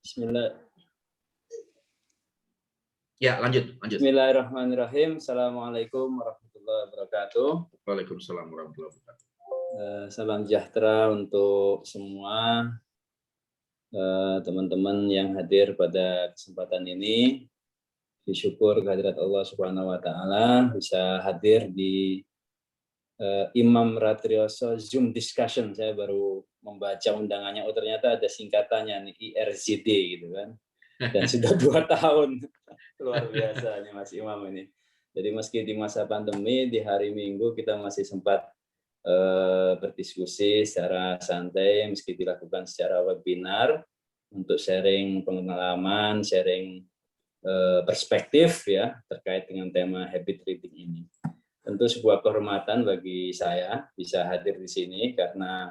Bismillah. Ya, lanjut. Bismillahirrahmanirrahim. Assalamualaikum warahmatullahi wabarakatuh. Waalaikumsalam warahmatullahi wabarakatuh. Salam sejahtera untuk semua teman-teman yang hadir pada kesempatan ini. Bersyukur kehadirat Allah Subhanahu wa taala bisa hadir di Imam Ratrioso Zoom discussion. Saya baru membaca undangannya, oh ternyata ada singkatannya nih, IRZD gitu kan. Dan sudah 2 tahun. Luar biasa nih Mas Imam ini. Jadi meski di masa pandemi, di hari Minggu kita masih sempat berdiskusi secara santai, meski dilakukan secara webinar untuk sharing pengalaman, sharing perspektif ya terkait dengan tema habit reading ini. Tentu sebuah kehormatan bagi saya bisa hadir di sini karena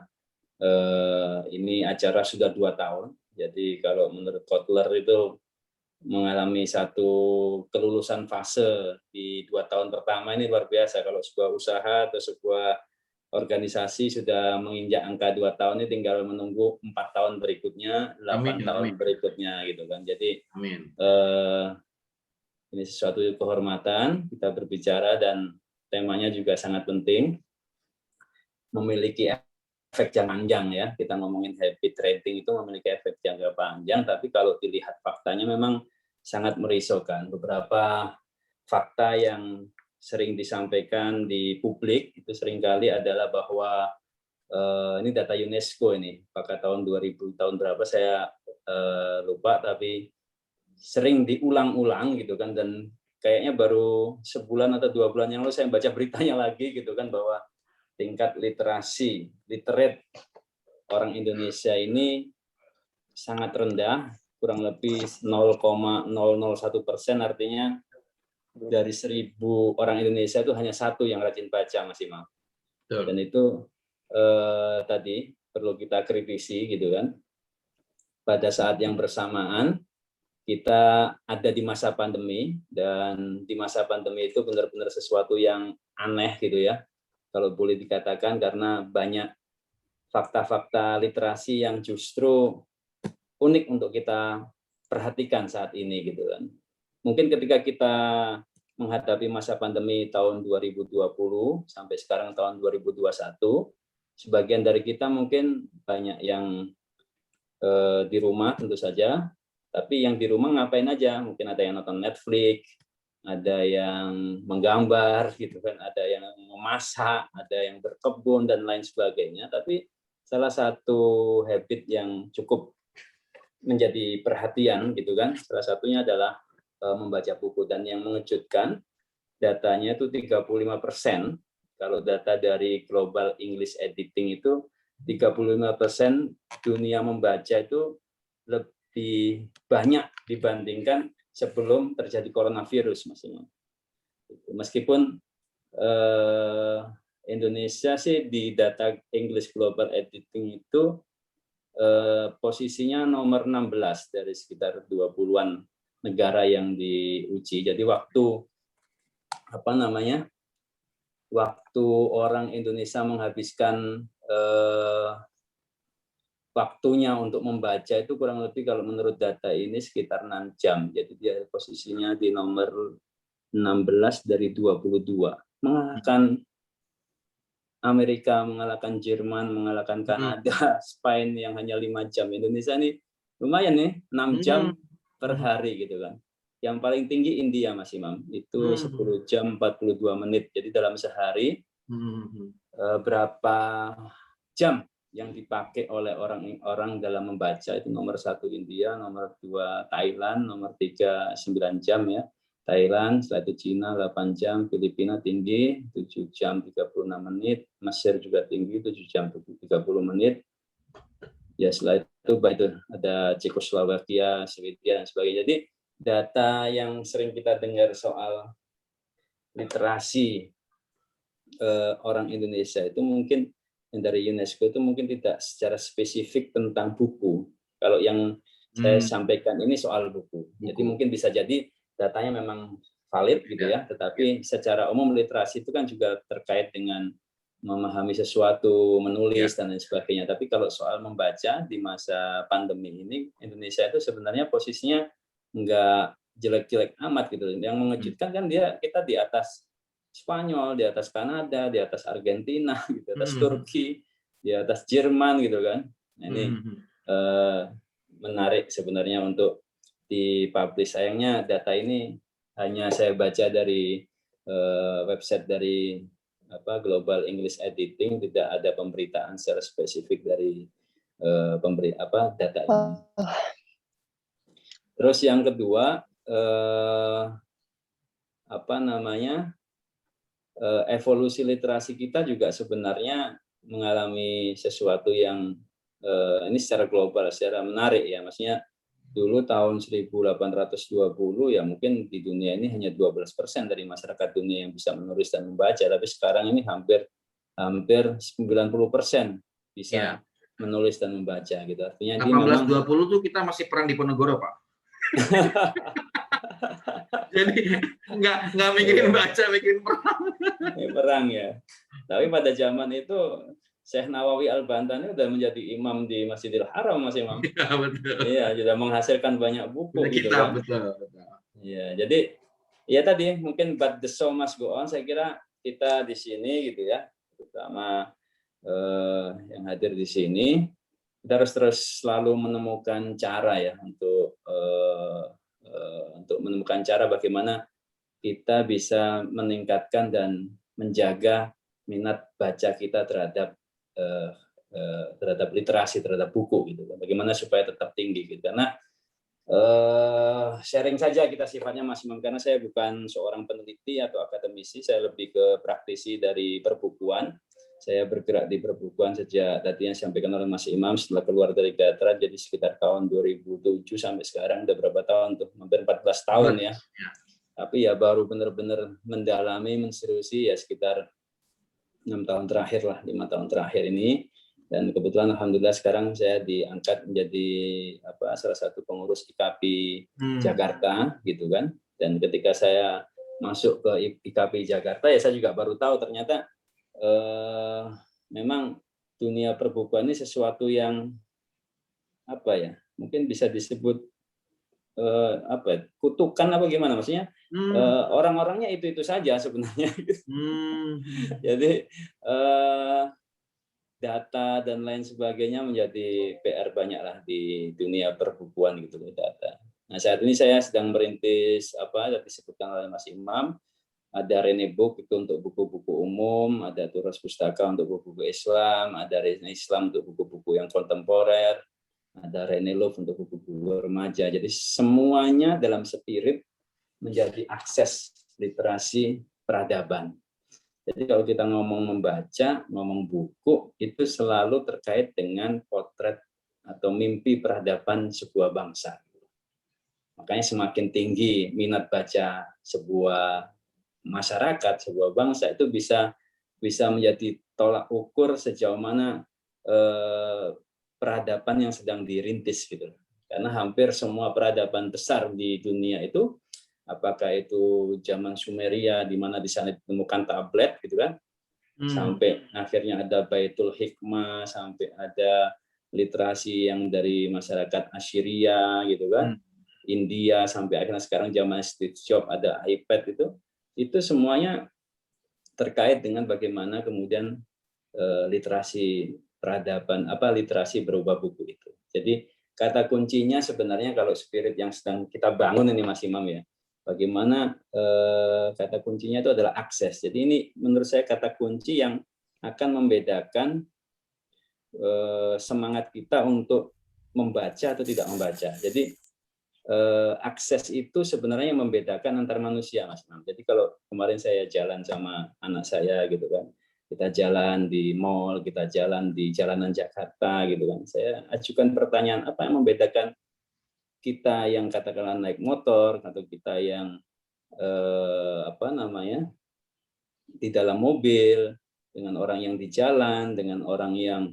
ini acara sudah 2 tahun. Jadi kalau menurut Kotler itu mengalami satu kelulusan fase di 2 tahun pertama ini luar biasa. Kalau sebuah usaha atau sebuah organisasi sudah menginjak angka 2 tahun ini tinggal menunggu 4 tahun berikutnya, 8 tahun berikutnya gitu kan. Jadi ini sesuatu kehormatan kita berbicara dan temanya juga sangat penting, memiliki efek jangka panjang ya. Kita ngomongin habit trading itu memiliki efek jangka panjang, tapi kalau dilihat faktanya memang sangat merisaukan. Beberapa fakta yang sering disampaikan di publik itu seringkali adalah bahwa ini data UNESCO ini, apakah tahun 2000 tahun berapa saya lupa, tapi sering diulang-ulang gitu kan, dan kayaknya baru sebulan atau 2 bulan yang lalu saya baca beritanya lagi gitu kan, bahwa tingkat literate orang Indonesia ini sangat rendah, kurang lebih 0,001%, artinya dari 1.000 orang Indonesia itu hanya 1 yang rajin baca, Mas Imam. Dan itu tadi perlu kita kritisi gitu kan. Pada saat yang bersamaan kita ada di masa pandemi, dan di masa pandemi itu benar-benar sesuatu yang aneh gitu ya, kalau boleh dikatakan, karena banyak fakta-fakta literasi yang justru unik untuk kita perhatikan saat ini gitu kan. Mungkin ketika kita menghadapi masa pandemi tahun 2020 sampai sekarang tahun 2021, sebagian dari kita mungkin banyak yang di rumah tentu saja, tapi yang di rumah ngapain aja? Mungkin ada yang nonton Netflix, ada yang menggambar gitu kan, ada yang memasak, ada yang berkebun dan lain sebagainya. Tapi salah satu habit yang cukup menjadi perhatian gitu kan, salah satunya adalah membaca buku. Dan yang mengejutkan, datanya itu 35%. Kalau data dari Global English Editing itu 35% dunia membaca itu lebih banyak dibandingkan sebelum terjadi coronavirus, Mas. Meskipun Indonesia sih di data English Global Editing itu posisinya nomor 16 dari sekitar 20-an negara yang diuji. Jadi waktu orang Indonesia menghabiskan waktunya untuk membaca itu kurang lebih kalau menurut data ini sekitar 6 jam. Jadi dia posisinya di nomor 16 dari 22. Mengalahkan Amerika, mengalahkan Jerman, mengalahkan Kanada, Spain yang hanya 5 jam. Indonesia ini lumayan nih, 6 jam per hari gitu kan. Yang paling tinggi India, Mas Imam, itu 10 jam 42 menit. Jadi dalam sehari berapa jam yang dipakai oleh orang dalam membaca itu nomor 1 India, nomor 2 Thailand, nomor 3 9 jam ya. Thailand, setelah itu Cina 8 jam, Filipina tinggi 7 jam 36 menit, Mesir juga tinggi 7 jam 30 menit. Ya setelah itu ada Cekoslowakia, Swedia dan sebagainya. Jadi data yang sering kita dengar soal literasi orang Indonesia itu mungkin dari UNESCO itu mungkin tidak secara spesifik tentang buku. Kalau yang saya sampaikan ini soal buku. Jadi mungkin bisa jadi datanya memang valid gitu ya, tetapi secara umum literasi itu kan juga terkait dengan memahami sesuatu, menulis dan lain sebagainya. Tapi kalau soal membaca di masa pandemi ini, Indonesia itu sebenarnya posisinya nggak jelek-jelek amat gitu. Yang mengejutkan kan kita di atas Spanyol, di atas Kanada, di atas Argentina, di atas Turki, di atas Jerman gitu kan. Nah, ini menarik sebenarnya untuk dipublish. Sayangnya data ini hanya saya baca dari website dari Global English Editing, tidak ada pemberitaan secara spesifik dari data ini. Terus yang kedua evolusi literasi kita juga sebenarnya mengalami sesuatu yang ini secara global, secara menarik ya, maksudnya dulu tahun 1820 ya mungkin di dunia ini hanya 12% dari masyarakat dunia yang bisa menulis dan membaca, tapi sekarang ini hampir 90% bisa menulis dan membaca gitu. Artinya 1820 tuh kita masih perang di Ponorogo, Pak. Jadi nggak mikirin baca, mikirin perang. Perang ya. Tapi pada zaman itu Syekh Nawawi Al-Bantani udah menjadi imam di Masjidil Haram, Mas Imam. Iya, betul. Iya, sudah menghasilkan banyak buku gitu kan. Betul. Iya, jadi ya tadi mungkin but the show must go on. Saya kira kita di sini gitu ya, terutama yang hadir di sini, kita harus terus selalu menemukan cara ya untuk menemukan cara bagaimana kita bisa meningkatkan dan menjaga minat baca kita terhadap literasi, terhadap buku gitu. Bagaimana supaya tetap tinggi gitu. Karena sharing saja kita sifatnya Mas Imam, karena saya bukan seorang peneliti atau akademisi, saya lebih ke praktisi dari perbukuan. Saya bergerak di perbukuan sejak tadinya sampaikan oleh Mas Imam setelah keluar dari Gatra, jadi sekitar tahun 2007 sampai sekarang udah berapa tahun tuh? Hampir 14 tahun ya. Tapi ya baru benar-benar mendalami, menseriusi ya sekitar 6 tahun terakhir lah, 5 tahun terakhir ini. Dan kebetulan alhamdulillah sekarang saya diangkat menjadi salah satu pengurus IKP Jakarta gitu kan. Dan ketika saya masuk ke IKP Jakarta ya saya juga baru tahu ternyata memang dunia perbukuan ini sesuatu yang mungkin bisa disebut kutukan apa gimana, maksudnya orang-orangnya itu saja sebenarnya. Jadi data dan lain sebagainya menjadi PR banyak lah di dunia perbukuan gitu loh, data. Nah saat ini saya sedang merintis yang disebutkan oleh Mas Imam, ada Rene Book itu untuk buku-buku umum, ada Turas Pustaka untuk buku-buku Islam, ada Rene Islam untuk buku-buku yang kontemporer, ada Rene Love untuk buku-buku remaja. Jadi semuanya dalam spirit menjadi akses literasi peradaban. Jadi kalau kita ngomong membaca, ngomong buku, itu selalu terkait dengan potret atau mimpi peradaban sebuah bangsa. Makanya semakin tinggi minat baca sebuah masyarakat, sebuah bangsa, itu bisa menjadi tolak ukur sejauh mana peradaban yang sedang dirintis gitu. Karena hampir semua peradaban besar di dunia itu, apakah itu zaman Sumeria di mana di sana ditemukan tablet gitu kan, sampai akhirnya ada Baitul Hikmah, sampai ada literasi yang dari masyarakat Assyria gitu kan, India, sampai akhirnya sekarang zaman Steve Jobs ada iPad, itu semuanya terkait dengan bagaimana kemudian literasi peradaban, literasi berupa buku itu. Jadi kata kuncinya sebenarnya kalau spirit yang sedang kita bangun ini Mas Imam ya, bagaimana kata kuncinya itu adalah akses. Jadi ini menurut saya kata kunci yang akan membedakan semangat kita untuk membaca atau tidak membaca. Jadi akses itu sebenarnya yang membedakan antar manusia, Mas Imam. Jadi kalau kemarin saya jalan sama anak saya gitu kan, kita jalan di mall, kita jalan di jalanan Jakarta gitu kan, saya ajukan pertanyaan, apa yang membedakan kita yang katakanlah naik motor atau kita yang di dalam mobil dengan orang yang di jalan, dengan orang yang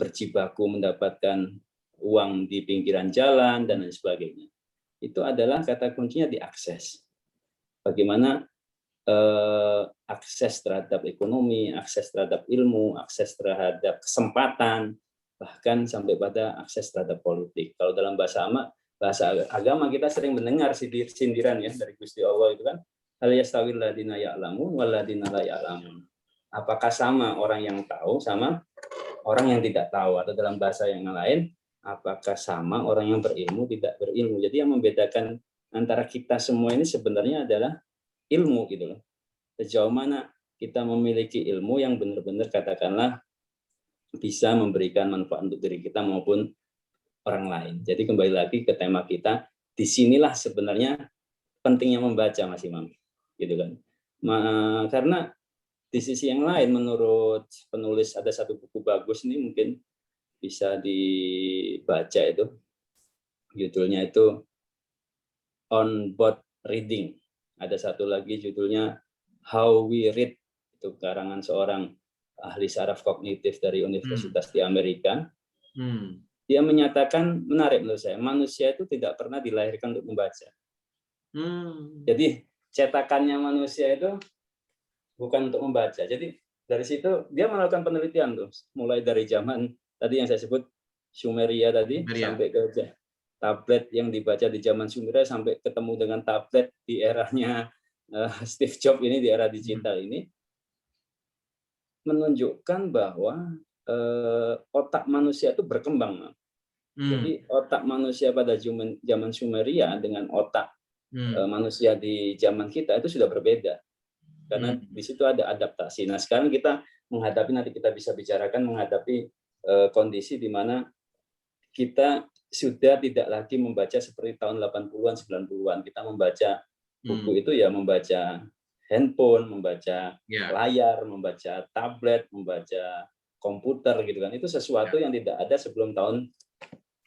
berjibaku mendapatkan uang di pinggiran jalan dan lain sebagainya. Itu adalah kata kuncinya di akses. Bagaimana akses terhadap ekonomi, akses terhadap ilmu, akses terhadap kesempatan, bahkan sampai pada akses terhadap politik. Kalau dalam bahasa agama kita sering mendengar sindiran ya dari Gusti Allah itu kan, hal yastawil ladina ya'lamun wal ladina la ya'lamun. Apakah sama orang yang tahu sama orang yang tidak tahu, atau dalam bahasa yang lain, apakah sama orang yang berilmu tidak berilmu. Jadi yang membedakan antara kita semua ini sebenarnya adalah ilmu gitu loh. Sejauh mana kita memiliki ilmu yang benar-benar katakanlah bisa memberikan manfaat untuk diri kita maupun orang lain. Jadi kembali lagi ke tema kita, disinilah sebenarnya pentingnya membaca, Mas Imam, gitu kan. Karena di sisi yang lain, menurut penulis ada satu buku bagus nih mungkin bisa dibaca itu, judulnya itu On Board Reading. Ada satu lagi judulnya How We Read, itu karangan seorang ahli saraf kognitif dari universitas di Amerika. Dia menyatakan, menarik menurut saya, manusia itu tidak pernah dilahirkan untuk membaca. Jadi cetakannya manusia itu bukan untuk membaca. Jadi dari situ dia melakukan penelitian tuh, mulai dari zaman tadi yang saya sebut Sumeria tadi, sampai ke tablet yang dibaca di zaman Sumeria, sampai ketemu dengan tablet di eranya Steve Jobs ini, di era digital ini, menunjukkan bahwa otak manusia itu berkembang. Jadi otak manusia pada zaman Sumeria dengan otak manusia di zaman kita itu sudah berbeda. Karena di situ ada adaptasi. Nah, sekarang kita menghadapi, nanti kita bisa bicarakan menghadapi kondisi di mana kita sudah tidak lagi membaca seperti tahun 80-an, 90-an. Kita membaca buku itu ya membaca handphone, membaca layar, membaca tablet, membaca komputer gitu kan. Itu sesuatu yang tidak ada sebelum tahun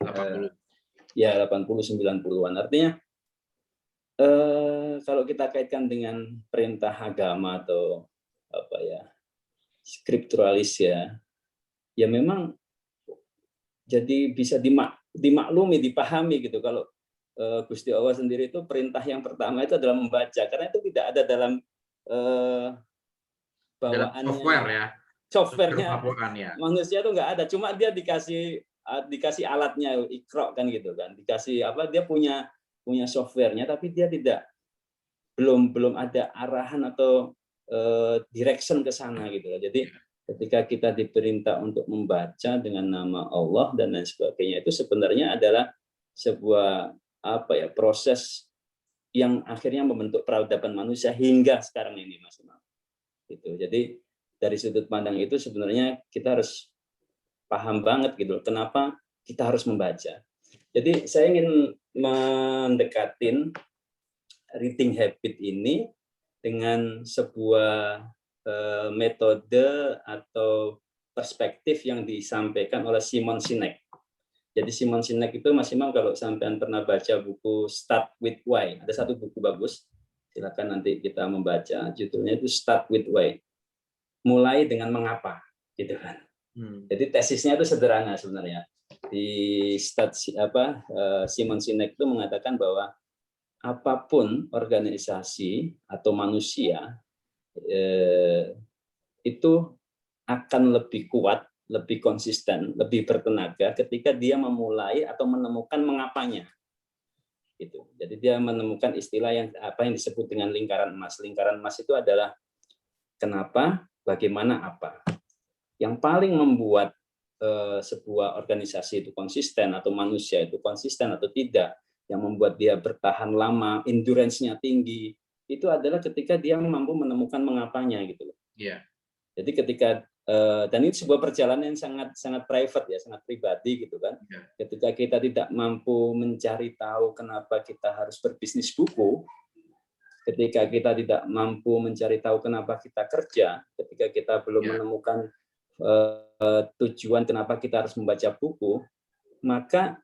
80. Ya 80 90-an. Artinya kalau kita kaitkan dengan perintah agama atau apa ya, skripturalis ya memang jadi bisa dimaklumi, dipahami gitu. Kalau Gusti Allah sendiri itu perintah yang pertama itu adalah membaca, karena itu tidak ada dalam bawaannya, software ya, softwarenya ya. Manusia itu nggak ada, cuma dia dikasih alatnya, Iqra kan gitu kan, dikasih apa, dia punya softwarenya, tapi dia belum ada arahan atau direction ke sana gitu. Jadi ketika kita diperintah untuk membaca dengan nama Allah dan lain sebagainya, itu sebenarnya adalah sebuah proses yang akhirnya membentuk peradaban manusia hingga sekarang ini, Mas Imam. Gitu. Jadi dari sudut pandang itu sebenarnya kita harus paham banget gitu, kenapa kita harus membaca. Jadi saya ingin mendekatin reading habit ini dengan sebuah metode atau perspektif yang disampaikan oleh Simon Sinek. Jadi Simon Sinek itu, Mas Imam, kalau sampean pernah baca buku Start with Why, ada satu buku bagus, silakan nanti kita membaca, judulnya itu Start with Why, mulai dengan mengapa, gitu kan. Jadi tesisnya itu sederhana sebenarnya. Di Simon Sinek itu mengatakan bahwa apapun organisasi atau manusia itu akan lebih kuat, lebih konsisten, lebih bertenaga ketika dia memulai atau menemukan mengapanya. Gitu. Jadi dia menemukan istilah yang disebut dengan lingkaran emas. Lingkaran emas itu adalah kenapa, bagaimana, apa. Yang paling membuat sebuah organisasi itu konsisten atau manusia itu konsisten atau tidak, yang membuat dia bertahan lama, endurance-nya tinggi, itu adalah ketika dia mampu menemukan mengapanya gitu loh. Yeah. Jadi ketika dan ini sebuah perjalanan yang sangat private ya, sangat pribadi gitu kan. Yeah. Ketika kita tidak mampu mencari tahu kenapa kita harus berbisnis buku, ketika kita tidak mampu mencari tahu kenapa kita kerja, ketika kita belum menemukan tujuan kenapa kita harus membaca buku, maka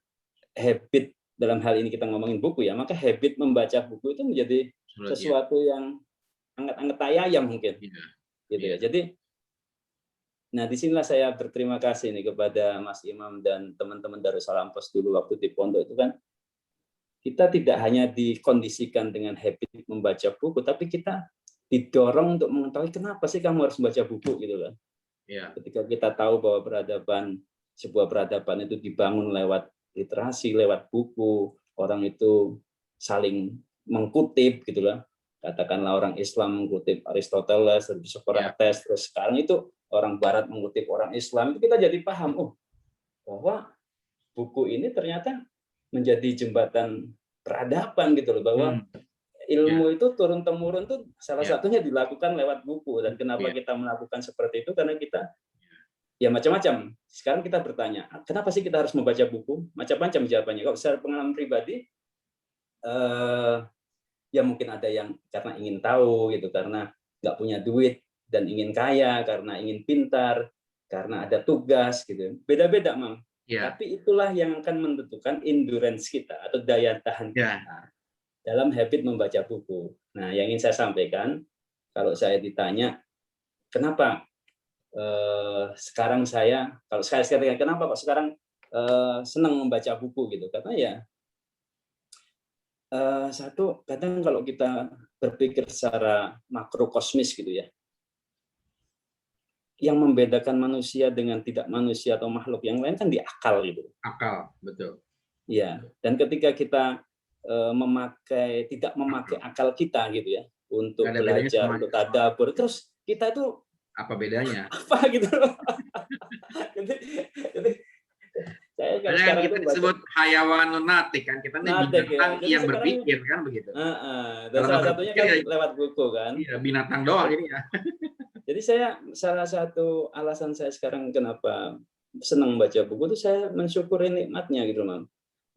habit, dalam hal ini kita ngomongin buku ya, maka habit membaca buku itu menjadi sesuatu yang anget-anget tayang mungkin, gitu ya. Jadi, nah disinilah saya berterima kasih nih kepada Mas Imam dan teman-teman Darussalam Pos dulu waktu di pondok itu kan, kita tidak hanya dikondisikan dengan habit membaca buku, tapi kita didorong untuk mengetahui kenapa sih kamu harus membaca buku gitu loh. Ya. Ketika kita tahu bahwa sebuah peradaban itu dibangun lewat literasi, lewat buku, orang itu saling mengkutip gitu loh. Katakanlah orang Islam mengkutip Aristoteles, Socrates, terus sekarang itu orang Barat mengutip orang Islam, itu kita jadi paham, bahwa buku ini ternyata menjadi jembatan peradaban gitu loh, bahwa ilmu itu turun temurun tuh salah satunya dilakukan lewat buku. Dan kenapa kita melakukan seperti itu? Karena kita ya macam-macam. Sekarang kita bertanya, kenapa sih kita harus membaca buku? Macam-macam jawabannya. Kalau secara pengalaman pribadi, ya mungkin ada yang karena ingin tahu gitu, karena nggak punya duit dan ingin kaya, karena ingin pintar, karena ada tugas gitu. Beda-beda, Mam. Tapi itulah yang akan menentukan endurance kita atau daya tahan kita dalam habit membaca buku. Nah, yang ingin saya sampaikan, kalau saya ditanya, kenapa sekarang kalau saya katakan kenapa kok sekarang senang membaca buku gitu? Karena ya satu, kadang kalau kita berpikir secara makrokosmis gitu ya, yang membedakan manusia dengan tidak manusia atau makhluk yang lain kan di akal gitu. Akal, betul. Iya, dan ketika kita tidak memakai akal kita gitu ya untuk belajar, untuk tadabbur, terus kita itu apa bedanya? Apa gitu loh. jadi saya kalau sekarang kita disebut hayawanun natik kan, kita ini binatang yang berpikir kan begitu. Dan salah satunya kan lewat buku kan. Iya, binatang doang jadi ya. Jadi salah satu alasan saya sekarang kenapa senang baca buku itu saya mensyukuri nikmatnya gitu, Mam.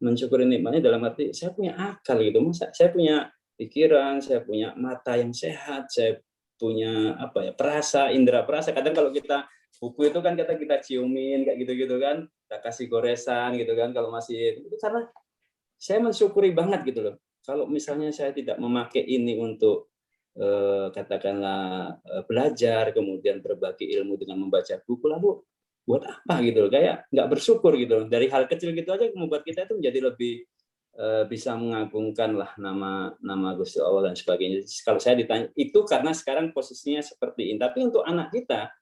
Mensyukuri nikmatnya dalam arti saya punya akal gitu, saya punya pikiran, saya punya mata yang sehat, saya punya indera perasa. Kadang kalau kita buku itu kan kita ciumin kayak gitu-gitu kan, kita kasih goresan gitu kan kalau masih itu, karena saya mensyukuri banget gitu loh. Kalau misalnya saya tidak memakai ini untuk katakanlah belajar, kemudian berbagi ilmu dengan membaca buku, lalu buat apa gitu loh, kayak nggak bersyukur gitu loh. Dari hal kecil gitu aja membuat kita itu menjadi lebih bisa mengagungkan lah nama Gusti Allah dan sebagainya. Kalau saya ditanya itu karena sekarang posisinya seperti ini, tapi untuk anak kita,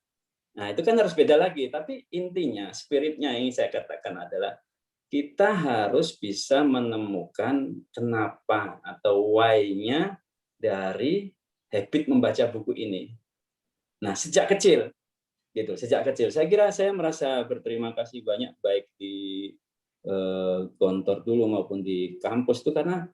nah itu kan harus beda lagi. Tapi intinya, spiritnya yang saya katakan adalah kita harus bisa menemukan kenapa atau why-nya dari habit membaca buku ini. Nah, sejak kecil, gitu. Sejak kecil, saya kira saya merasa berterima kasih banyak baik di kantor dulu maupun di kampus itu karena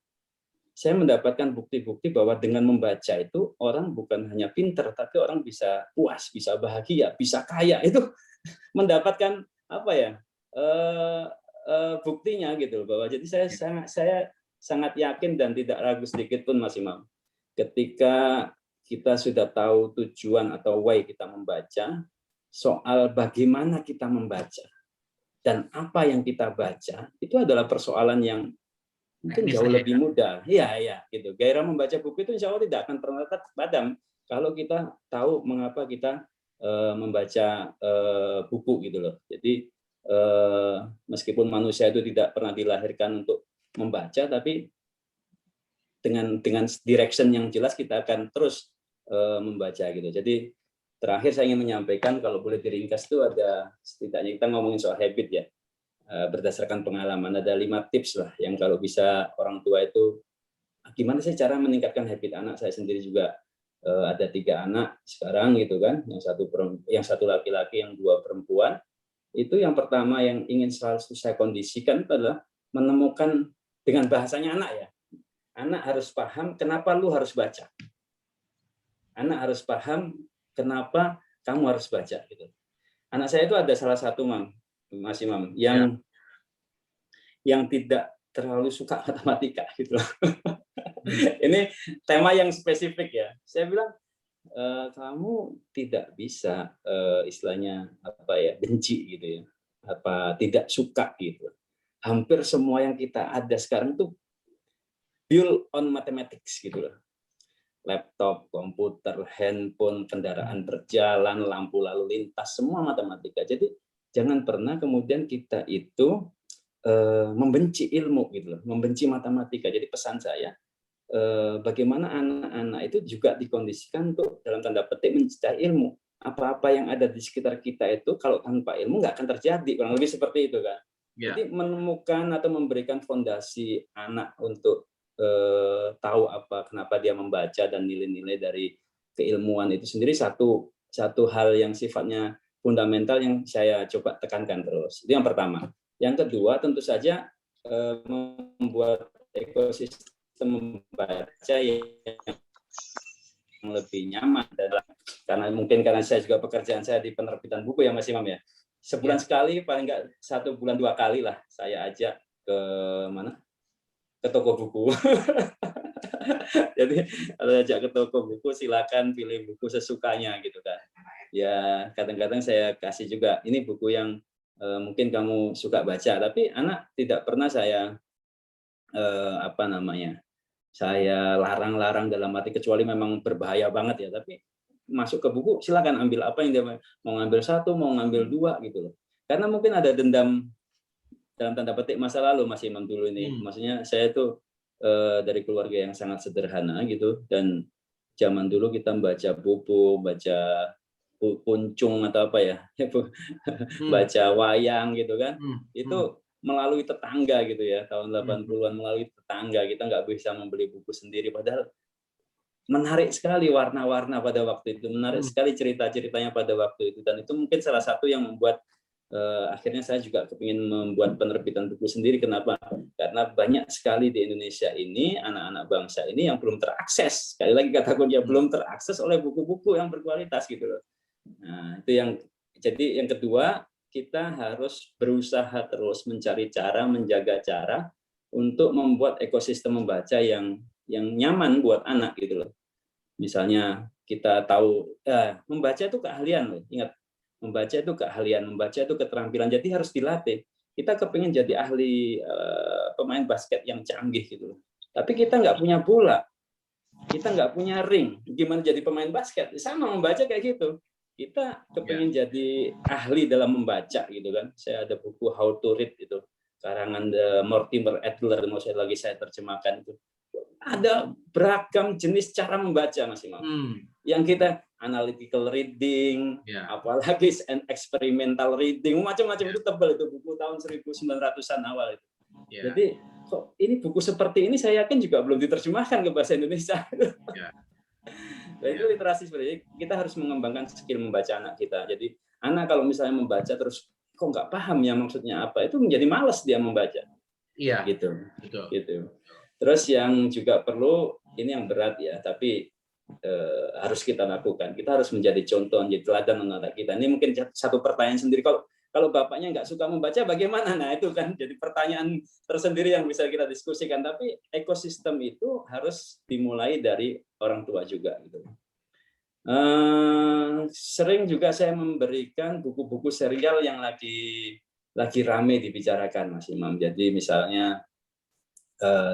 saya mendapatkan bukti-bukti bahwa dengan membaca itu orang bukan hanya pinter, tapi orang bisa puas, bisa bahagia, bisa kaya. Itu mendapatkan buktinya gitu bahwa jadi saya sangat yakin dan tidak ragu sedikit pun Mas Imam. Ketika kita sudah tahu tujuan atau why kita membaca, soal bagaimana kita membaca dan apa yang kita baca itu adalah persoalan yang mungkin jauh lebih mudah. Iya, gitu. Gairah membaca buku itu insya Allah tidak akan pernah padam kalau kita tahu mengapa kita membaca buku gitu loh. Jadi meskipun manusia itu tidak pernah dilahirkan untuk membaca, tapi dengan direction yang jelas kita akan terus membaca gitu. Jadi terakhir saya ingin menyampaikan kalau boleh diringkas itu ada setidaknya kita ngomongin soal habit ya. Berdasarkan pengalaman ada 5 tips lah yang kalau bisa orang tua itu gimana sih cara meningkatkan habit anak. Saya sendiri juga ada 3 anak sekarang gitu kan, yang satu laki-laki, yang 2 perempuan. Itu yang pertama yang ingin selalu saya kondisikan adalah menemukan dengan bahasanya anak ya. Anak harus paham kenapa lu harus baca. Anak harus paham kenapa kamu harus baca gitu. Anak saya itu ada salah satu Mas Imam yang tidak terlalu suka matematika gitu. Ini tema yang spesifik ya. Saya bilang kamu tidak bisa istilahnya benci gitu ya. Tidak suka gitu. Hampir semua yang kita ada sekarang tuh build on mathematics gitu loh. Laptop, komputer, handphone, kendaraan berjalan, lampu lalu lintas, semua matematika. Jadi jangan pernah kemudian kita itu membenci ilmu gitu loh, membenci matematika. Jadi pesan saya, bagaimana anak-anak itu juga dikondisikan untuk dalam tanda petik mencari ilmu. Apa-apa yang ada di sekitar kita itu kalau tanpa ilmu nggak akan terjadi, kurang lebih seperti itu kan. Jadi menemukan atau memberikan fondasi anak untuk tahu kenapa dia membaca dan nilai-nilai dari keilmuan itu sendiri satu hal yang sifatnya fundamental yang saya coba tekankan terus. Itu yang pertama. Yang kedua tentu saja membuat ekosistem membaca yang lebih nyaman, karena saya juga pekerjaan saya di penerbitan buku ya Mas Imam ya. Sebulan sekali, paling nggak 1 bulan 2 kali lah saya ajak ke toko buku. Jadi kalau ajak ke toko buku silakan pilih buku sesukanya gitu kan. Ya kadang-kadang saya kasih juga ini buku yang mungkin kamu suka baca, tapi anak tidak pernah saya saya larang-larang dalam arti kecuali memang berbahaya banget ya, tapi masuk ke buku silakan ambil apa yang dia mau, ngambil 1 mau ngambil 2 gitu loh. Karena mungkin ada dendam dalam tanda petik masa lalu Mas Imam dulu ini. Maksudnya saya itu dari keluarga yang sangat sederhana gitu, dan zaman dulu kita baca buku, baca puncung atau apa ya, baca wayang gitu kan, itu melalui tetangga gitu ya, tahun 80-an melalui tetangga, kita nggak bisa membeli buku sendiri, padahal menarik sekali warna-warna pada waktu itu, menarik sekali cerita-ceritanya pada waktu itu, dan itu mungkin salah satu yang membuat akhirnya saya juga kepingin membuat penerbitan buku sendiri. Kenapa? Karena banyak sekali di Indonesia ini anak-anak bangsa ini yang belum terakses, sekali lagi kata kuncinya belum terakses oleh buku-buku yang berkualitas gitu loh. Nah, itu jadi yang kedua, kita harus berusaha terus mencari cara, menjaga cara untuk membuat ekosistem membaca yang nyaman buat anak gitu loh. Misalnya kita tahu membaca itu keahlian loh. Ingat, membaca itu keahlian, membaca itu keterampilan. Jadi harus dilatih. Kita kepingin jadi ahli pemain basket yang canggih gitu loh. Tapi kita nggak punya bola, kita nggak punya ring. Gimana jadi pemain basket? Sama membaca kayak gitu. Kita kepingin jadi ahli dalam membaca gitu kan. Saya ada buku How to Read itu, karangan Mortimer Adler, mau saya terjemahkan itu. Ada beragam jenis cara membaca Mas Imam. Yang kita analytical reading, apalagi experimental reading, macam-macam itu tebal itu buku tahun 1900-an awal itu. Jadi kok ini buku seperti ini saya yakin juga belum diterjemahkan ke bahasa Indonesia. Nah, itu literasi sebenarnya kita harus mengembangkan skill membaca anak kita. Jadi anak kalau misalnya membaca terus kok nggak paham ya maksudnya apa, itu menjadi malas dia membaca. Iya. Gitu. Betul. Gitu. Terus yang juga perlu, ini yang berat ya, tapi harus kita lakukan. Kita harus menjadi contoh, menjadi teladan anak kita. Ini mungkin satu pertanyaan sendiri. Kalau bapaknya nggak suka membaca, bagaimana? Nah itu kan jadi pertanyaan tersendiri yang bisa kita diskusikan. Tapi ekosistem itu harus dimulai dari orang tua juga. Gitu. Sering juga saya memberikan buku-buku serial yang lagi rame dibicarakan, Mas Imam. Jadi misalnya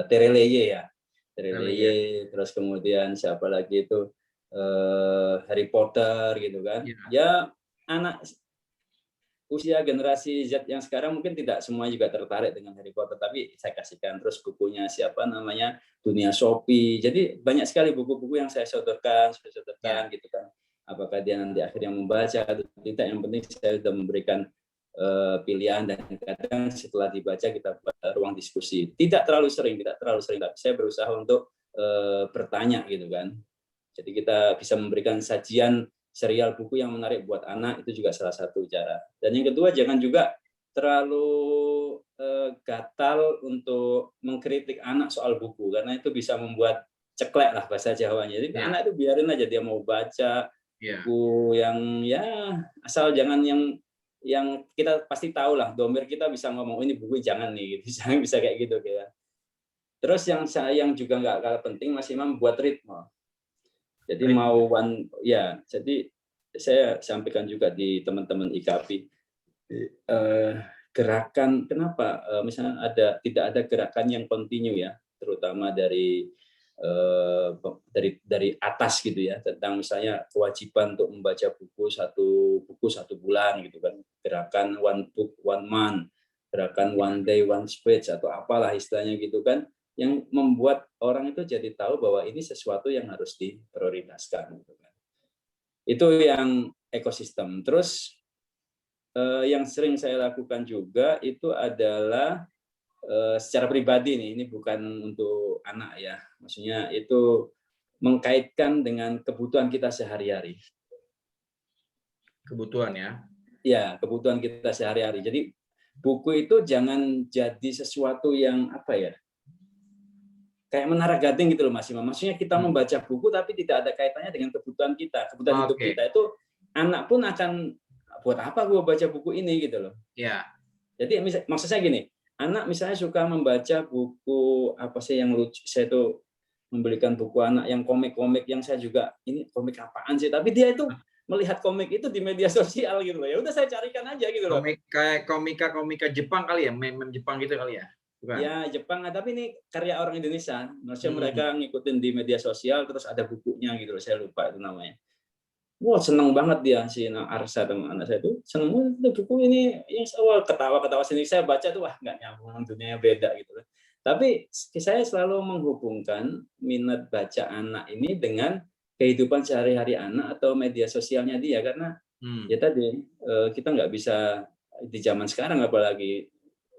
Tereleye ya, Tereleye, terus kemudian siapa lagi itu Harry Potter gitu kan. Ya anak usia generasi Z yang sekarang mungkin tidak semua juga tertarik dengan Harry Potter, tapi saya kasihkan terus bukunya siapa namanya Dunia Sophie. Jadi banyak sekali buku-buku yang saya sodorkan gitu kan. Apakah dia nanti akhirnya membaca atau tidak, yang penting saya sudah memberikan pilihan, dan kadang setelah dibaca kita buat ruang diskusi. Tidak terlalu sering, tapi saya berusaha untuk bertanya gitu kan. Jadi kita bisa memberikan sajian serial buku yang menarik buat anak, itu juga salah satu cara. Dan yang kedua, jangan juga terlalu gatal untuk mengkritik anak soal buku, karena itu bisa membuat ceklek lah bahasa Jawanya. Jadi anak itu biarin aja dia mau baca buku yang ya asal jangan yang kita pasti tahu lah, domir kita bisa ngomong ini buku jangan nih, gitu. Jangan bisa kayak gitu kayak. Terus yang juga nggak kalah penting Mas Imam, buat ritme. Jadi jadi saya sampaikan juga di teman-teman IKAPI, gerakan kenapa misalnya tidak ada gerakan yang kontinu ya, terutama dari atas gitu ya, tentang misalnya kewajiban untuk membaca buku satu bulan gitu kan, gerakan one book one month, gerakan one day one page atau apalah istilahnya gitu kan. yang membuat orang itu jadi tahu bahwa ini sesuatu yang harus diprioritaskan. Itu yang ekosistem. Terus yang sering saya lakukan juga itu adalah secara pribadi nih, ini bukan untuk anak ya, maksudnya itu mengkaitkan dengan kebutuhan kita sehari-hari. Kebutuhan ya? Ya, kebutuhan kita sehari-hari. Jadi buku itu jangan jadi sesuatu yang apa ya, kayak menara gading gitu loh Mas Imam. Maksudnya kita membaca buku tapi tidak ada kaitannya dengan kebutuhan kita, kebutuhan hidup kita. Itu anak pun akan, buat apa gue baca buku ini gitu loh. Ya. Jadi maksud saya gini, anak misalnya suka membaca buku apa sih yang lucu, saya tuh membelikan buku anak yang komik-komik yang saya juga, ini komik apaan sih, tapi dia itu melihat komik itu di media sosial gitu loh. Ya udah saya carikan aja gitu loh. Komik kayak komika Jepang kali ya, meme Jepang gitu kali ya? Bukan? Ya Jepang, tapi ini karya orang Indonesia. Maksudnya mereka ngikutin di media sosial terus ada bukunya gitu loh, saya lupa itu namanya. Wah, seneng banget dia si Arsa teman anak saya tuh, seneng banget buku ini, yang awal ketawa-ketawa sini saya baca tuh, wah nggak nyambung, dunianya beda gitu. Tapi saya selalu menghubungkan minat baca anak ini dengan kehidupan sehari-hari anak atau media sosialnya dia, karena ya tadi kita nggak bisa di zaman sekarang, apalagi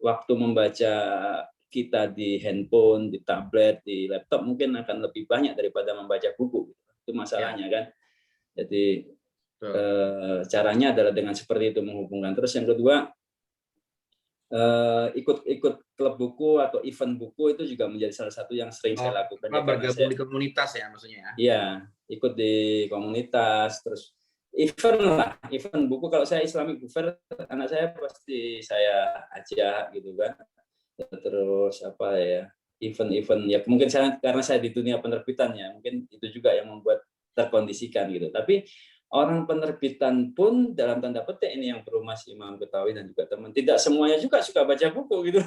waktu membaca kita di handphone, di tablet, di laptop mungkin akan lebih banyak daripada membaca buku. Itu masalahnya kan. Jadi caranya adalah dengan seperti itu menghubungkan. Terus yang kedua, ikut klub buku atau event buku itu juga menjadi salah satu yang sering saya lakukan. Bergabung di komunitas ya maksudnya ya? Iya, ikut di komunitas, terus event buku. Kalau saya Islamic Book Fair, anak saya pasti saya ajak gitu kan. Terus apa ya, event-event ya mungkin karena saya di dunia penerbitan ya, mungkin itu juga yang membuat terkondisikan gitu. Tapi orang penerbitan pun dalam tanda petik ini yang perlu Mas Imam ketahui dan juga teman, tidak semuanya juga suka baca buku gitu.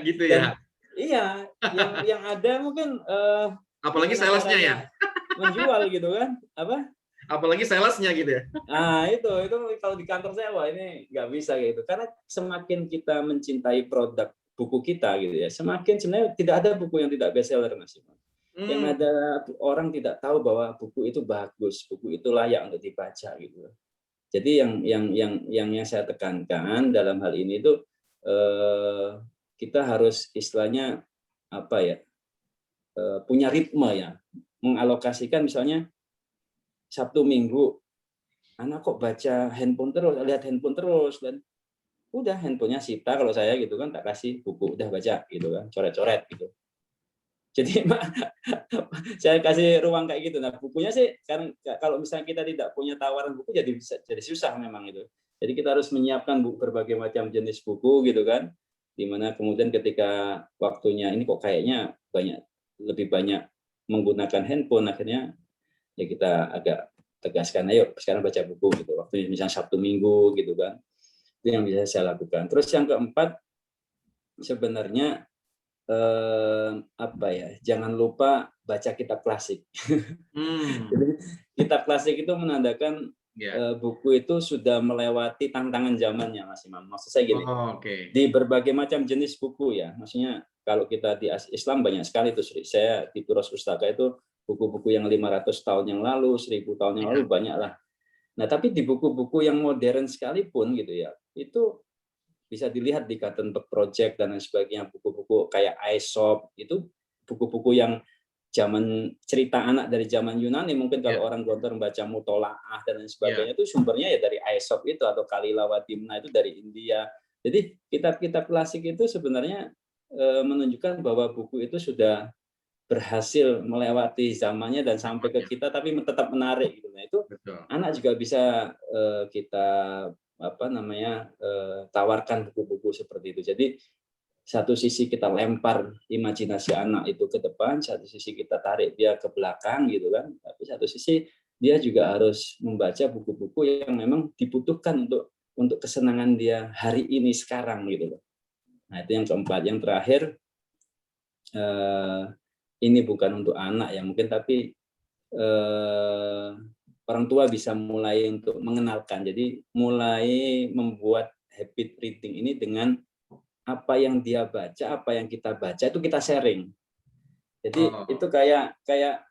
Gitu ya. Iya, yang ada mungkin apalagi salesnya ya, menjual gitu kan, apa? Apalagi salesnya gitu ya. Nah itu kalau di kantor saya, wah ini nggak bisa gitu, karena semakin kita mencintai produk buku kita gitu ya, semakin sebenarnya tidak ada buku yang tidak bestseller Mas Imam. Yang ada orang tidak tahu bahwa buku itu bagus, buku itu layak untuk dibaca gitu. Jadi yang saya tekankan dalam hal ini itu kita harus istilahnya apa ya, punya ritme ya, mengalokasikan misalnya Sabtu Minggu anak kok baca handphone terus, lihat handphone terus, dan udah handphonenya sita kalau saya gitu kan, tak kasih buku, udah baca gitu kan, coret-coret gitu. Jadi saya kasih ruang kayak gitu. Nah bukunya sih kan kalau misalnya kita tidak punya tawaran buku jadi susah memang itu. Jadi kita harus menyiapkan berbagai macam jenis buku gitu kan, dimana kemudian ketika waktunya ini kok kayaknya lebih banyak menggunakan handphone, akhirnya ya kita agak tegaskan, ayo sekarang baca buku gitu, waktu misalnya Sabtu Minggu gitu kan. Itu yang bisa saya lakukan. Terus yang keempat, sebenarnya apa ya, jangan lupa baca kitab klasik. Jadi kitab klasik itu menandakan buku itu sudah melewati tantangan zamannya Mas Imam. Maksud saya gini, di berbagai macam jenis buku ya, maksudnya kalau kita di Islam banyak sekali tuh, saya di Turas Pustaka itu buku-buku yang 500 tahun yang lalu, 1000 tahun yang lalu banyak lah. Nah tapi di buku-buku yang modern sekalipun gitu ya, itu bisa dilihat di Gutenberg Project dan lain sebagainya, buku-buku kayak Aesop, itu buku-buku yang zaman cerita anak dari zaman Yunani, mungkin kalau orang Gontor membaca Mutolaah dan lain sebagainya, itu sumbernya ya dari Aesop itu, atau Kalila Wadimna itu dari India. Jadi kitab-kitab klasik itu sebenarnya menunjukkan bahwa buku itu sudah berhasil melewati zamannya dan sampai ke kita, tapi tetap menarik gitu. Nah itu anak juga bisa kita tawarkan buku-buku seperti itu. Jadi satu sisi kita lempar imajinasi anak itu ke depan, satu sisi kita tarik dia ke belakang gitu kan. Tapi satu sisi dia juga harus membaca buku-buku yang memang dibutuhkan untuk kesenangan dia hari ini sekarang gitu loh. Nah itu yang keempat. Yang terakhir, ini bukan untuk anak ya mungkin, tapi orang tua bisa mulai untuk mengenalkan. Jadi mulai membuat habit reading ini dengan apa yang dia baca, apa yang kita baca itu kita sharing. Jadi itu kayak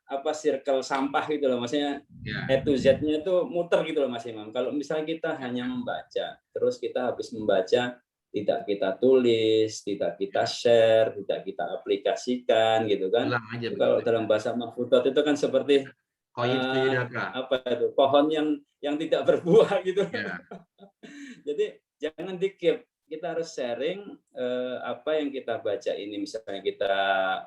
apa circle sampah gitu loh, maksudnya A to Z-nya itu muter gitu loh Mas Imam. Kalau misalnya kita hanya membaca, terus kita habis membaca tidak kita tulis, tidak kita share, tidak kita aplikasikan gitu kan. Kalau dalam bahasa Mahfudot itu kan seperti apa itu, pohon yang tidak berbuah gitu. Jadi jangan dikip, kita harus sharing apa yang kita baca ini, misalnya kita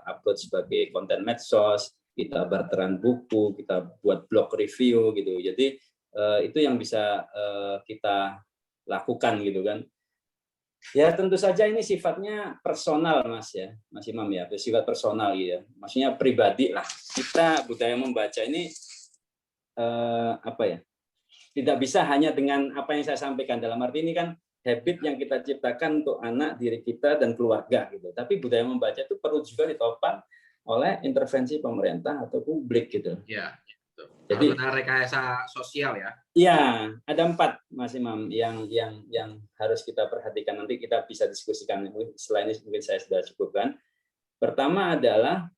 upload sebagai konten medsos, kita barteran buku, kita buat blog review gitu. Jadi itu yang bisa kita lakukan gitu kan. Ya tentu saja ini sifatnya personal Mas ya, Mas Imam ya, bersifat personal gitu ya. Maksudnya pribadi lah. Kita budaya membaca ini apa ya? Tidak bisa hanya dengan apa yang saya sampaikan, dalam arti ini kan habit yang kita ciptakan untuk anak, diri kita dan keluarga gitu. Tapi budaya membaca itu perlu juga ditopang oleh intervensi pemerintah atau publik gitu. Ya, jadi ada rekayasa sosial ya. Iya, ada 4 Mas Imam yang harus kita perhatikan. Nanti kita bisa diskusikan. Selain ini mungkin saya sudah cukupkan. Pertama adalah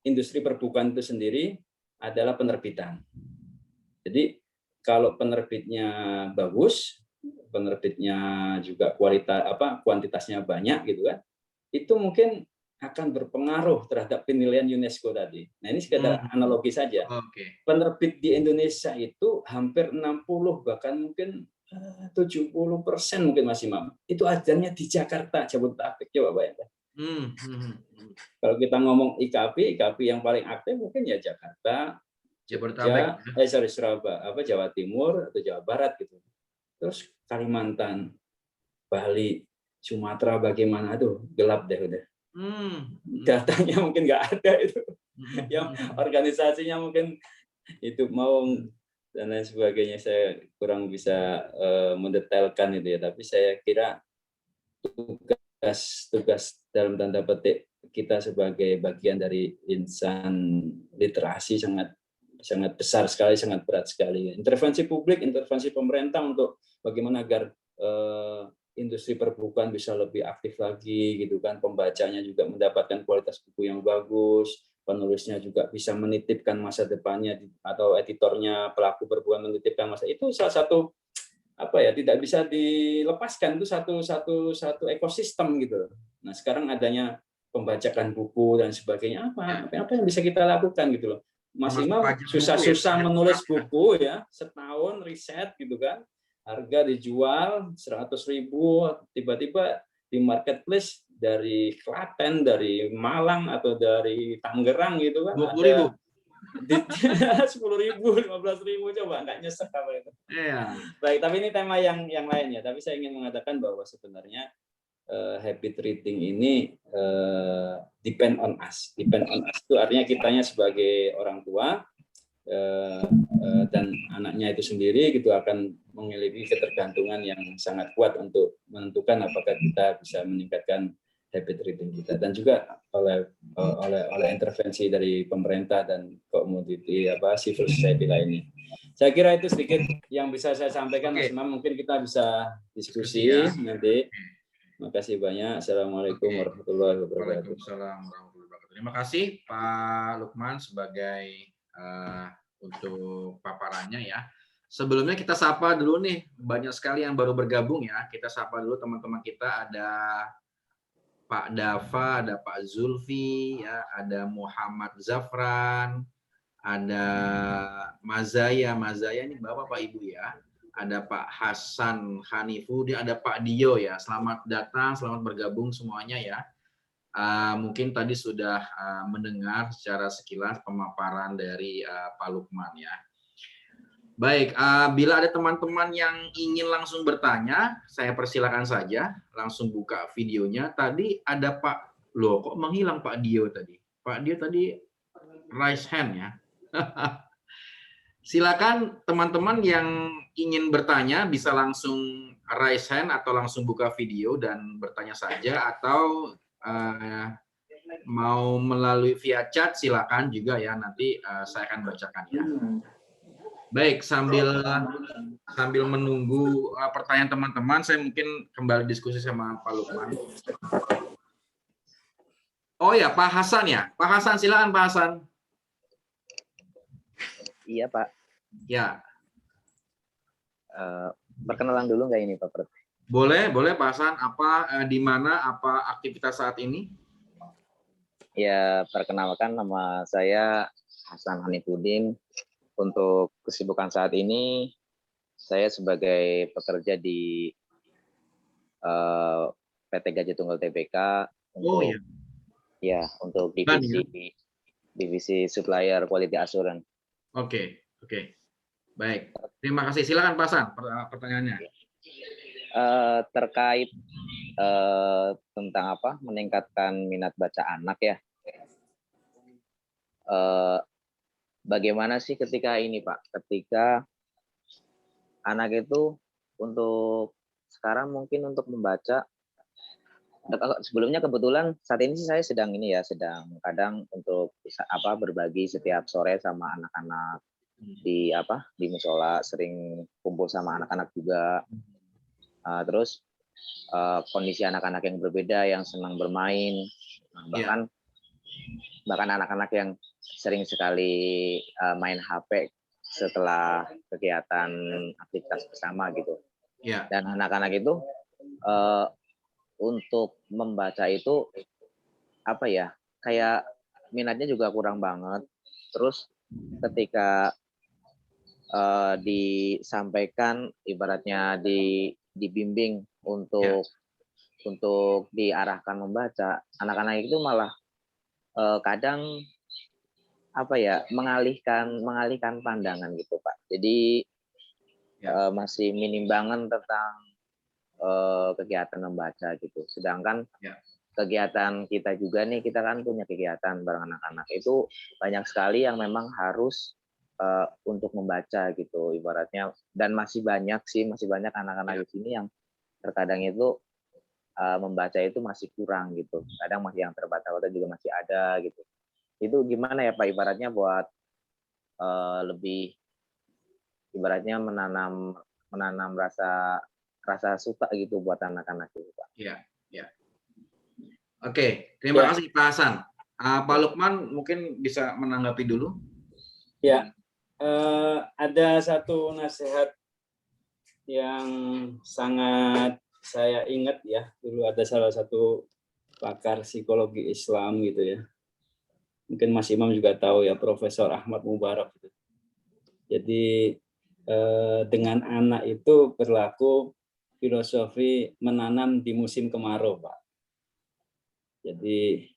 industri perbukuan itu sendiri adalah penerbitan. Jadi kalau penerbitnya bagus, penerbitnya juga kuantitasnya banyak gitu kan, itu mungkin akan berpengaruh terhadap penilaian UNESCO tadi. Nah ini sekedar analogi saja. Penerbit di Indonesia itu hampir 60 bahkan mungkin 70% mungkin Mas Imam. Itu adanya di Jakarta, Jabodetabek, coba bayangkan. Kalau kita ngomong IKP yang paling aktif mungkin ya Jakarta, Jabodetabek, Surabaya, Jawa Timur atau Jawa Barat gitu. Terus Kalimantan, Bali, Sumatera bagaimana? Aduh, gelap deh udah. Datanya mungkin nggak ada itu. Yang organisasinya mungkin itu mau dan lain sebagainya, saya kurang bisa mendetailkan itu ya. Tapi saya kira tugas dalam tanda petik kita sebagai bagian dari insan literasi sangat besar sekali, sangat berat sekali. Intervensi publik, intervensi pemerintah untuk bagaimana agar industri perbukuan bisa lebih aktif lagi gitu kan, pembacanya juga mendapatkan kualitas buku yang bagus, penulisnya juga bisa menitipkan masa depannya atau editornya, pelaku perbukuan menitipkan masa, itu salah satu tidak bisa dilepaskan, itu satu ekosistem gitu. Nah, sekarang adanya pembajakan buku dan sebagainya, apa yang bisa kita lakukan gitu loh. Mas Imam susah-susah menulis buku ya, setahun riset gitu kan, harga dijual 100.000, tiba-tiba di marketplace dari Klaten, dari Malang atau dari Tangerang gitu kan, 20.000. 10.000, 15.000, coba nggak nyesek apa itu. Baik, tapi ini tema yang lainnya. Tapi saya ingin mengatakan bahwa sebenarnya habit reading ini depend on us. Depend on us itu artinya kitanya sebagai orang tua dan anaknya itu sendiri gitu akan memiliki ketergantungan yang sangat kuat untuk menentukan apakah kita bisa meningkatkan habit reading kita, dan juga oleh intervensi dari pemerintah dan komoditi civil society lainnya. Saya kira itu sedikit yang bisa saya sampaikan, Mas Imam. Mungkin kita bisa diskusi nanti. Terima kasih banyak. Assalamualaikum warahmatullahi wabarakatuh. Waalaikumsalam warahmatullahi wabarakatuh. Terima kasih Pak Lukman sebagai untuk paparannya ya. Sebelumnya kita sapa dulu nih, banyak sekali yang baru bergabung ya. Kita sapa dulu teman-teman kita, ada Pak Dava, ada Pak Zulfi, ya, ada Muhammad Zafran, ada Mazaya ini Bapak Pak Ibu ya. Ada Pak Hasan Hanifudin, ada Pak Dio ya. Selamat datang, selamat bergabung semuanya ya. Mungkin tadi sudah mendengar secara sekilas pemaparan dari Pak Lukman ya. Baik, bila ada teman-teman yang ingin langsung bertanya, saya persilakan saja, langsung buka videonya. Tadi ada Pak, loh kok menghilang Pak Dio tadi? Pak Dio tadi raise hand ya. Silakan teman-teman yang ingin bertanya bisa langsung raise hand atau langsung buka video dan bertanya saja, atau mau melalui via chat silakan juga ya, nanti saya akan bacakan ya. Baik, sambil menunggu pertanyaan teman-teman, saya mungkin kembali diskusi sama Pak Lukman. Oh ya, Pak Hasan ya. Pak Hasan, silakan Pak Hasan. Iya Pak. Ya. Perkenalan dulu nggak ini Pak Pret? Boleh Pak Hasan. Apa, di mana, apa aktivitas saat ini? Ya, perkenalkan nama saya Hasan Hanifuddin. Untuk kesibukan saat ini, saya sebagai pekerja di PT Gaji Tunggal TBK untuk untuk divisi supplier quality assurance. Oke. Baik. Terima kasih. Silakan Pak Hasan pertanyaannya. Terkait tentang meningkatkan minat baca anak ya. Bagaimana sih ketika ini Pak? Ketika anak itu untuk sekarang mungkin untuk membaca, sebelumnya kebetulan saat ini sih saya sedang kadang untuk berbagi setiap sore sama anak-anak di musola, sering kumpul sama anak-anak juga. Terus kondisi anak-anak yang berbeda yang senang bermain, bahkan anak-anak yang sering sekali main HP setelah kegiatan aktivitas bersama gitu. Dan anak-anak itu untuk membaca itu kayak minatnya juga kurang banget. Terus ketika disampaikan, ibaratnya dibimbing untuk diarahkan membaca, anak-anak itu malah kadang mengalihkan pandangan gitu Pak. Jadi masih minim banget tentang kegiatan membaca gitu. Sedangkan kegiatan kita juga nih, kita kan punya kegiatan bareng anak-anak itu banyak sekali yang memang harus untuk membaca gitu ibaratnya, dan masih banyak anak-anak di sini yang terkadang itu membaca itu masih kurang gitu. Kadang masih yang terbatas juga masih ada gitu. Itu gimana ya Pak ibaratnya buat lebih ibaratnya menanam rasa suka gitu buat anak-anak itu Pak. Iya. Oke, terima kasih Pak Hasan. Pak Lukman mungkin bisa menanggapi dulu. Ya, ada satu nasihat yang sangat saya ingat ya. Dulu ada salah satu pakar psikologi Islam gitu ya. Mungkin Mas Imam juga tahu ya, Profesor Ahmad Mubarak. Jadi dengan anak itu berlaku filosofi menanam di musim kemarau, Pak. Jadi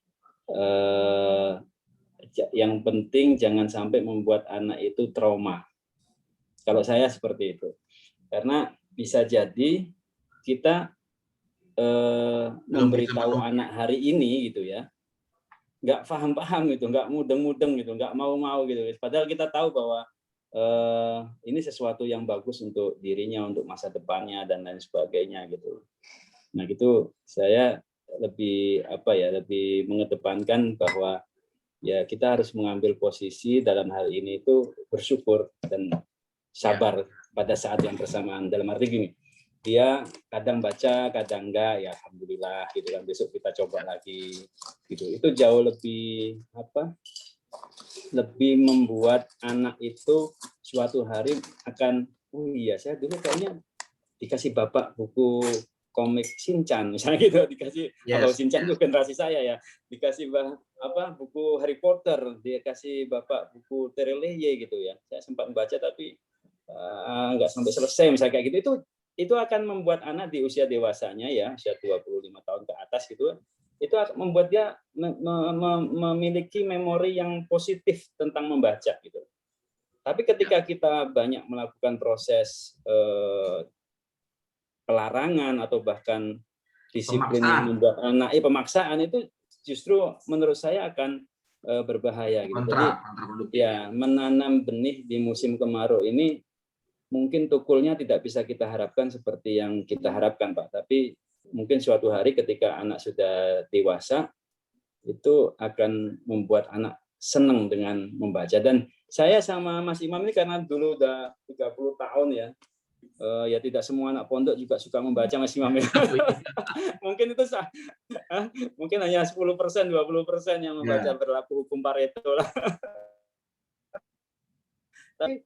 yang penting jangan sampai membuat anak itu trauma. Kalau saya seperti itu. Karena bisa jadi kita memberitahu anak hari ini gitu ya, nggak paham gitu, nggak mudeng gitu, nggak mau gitu. Padahal kita tahu bahwa ini sesuatu yang bagus untuk dirinya, untuk masa depannya dan lain sebagainya gitu. Nah gitu saya lebih lebih mengedepankan bahwa ya kita harus mengambil posisi dalam hal ini itu bersyukur dan sabar pada saat yang bersamaan. Dalam arti gini, dia kadang baca, kadang enggak, ya alhamdulillah gitu kan, besok kita coba lagi gitu. Itu jauh lebih lebih membuat anak itu suatu hari akan, oh iya saya dulu kayaknya dikasih bapak buku komik Shinchan misalnya gitu, dikasih kalau Shinchan itu generasi saya ya, dikasih buku Harry Potter, dia kasih bapak buku Terelie gitu ya. Saya sempat membaca tapi nggak sampai selesai misalnya kayak gitu. Itu akan membuat anak di usia dewasanya ya, usia 25 tahun ke atas gitu, itu membuat dia memiliki memori yang positif tentang membaca gitu. Tapi ketika kita banyak melakukan proses pelarangan atau bahkan disiplin yang membuat anak pemaksaan, itu justru menurut saya akan berbahaya gitu. Jadi ya, menanam benih di musim kemarau ini mungkin tukulnya tidak bisa kita harapkan seperti yang kita harapkan Pak, tapi mungkin suatu hari ketika anak sudah dewasa itu akan membuat anak senang dengan membaca. Dan saya sama Mas Imam ini karena dulu udah 30 tahun ya. Ya tidak semua anak pondok juga suka membaca, Mas Imam ya. Mungkin itu mungkin hanya 10%, 20% yang membaca, berlaku hukum Pareto lah. Tapi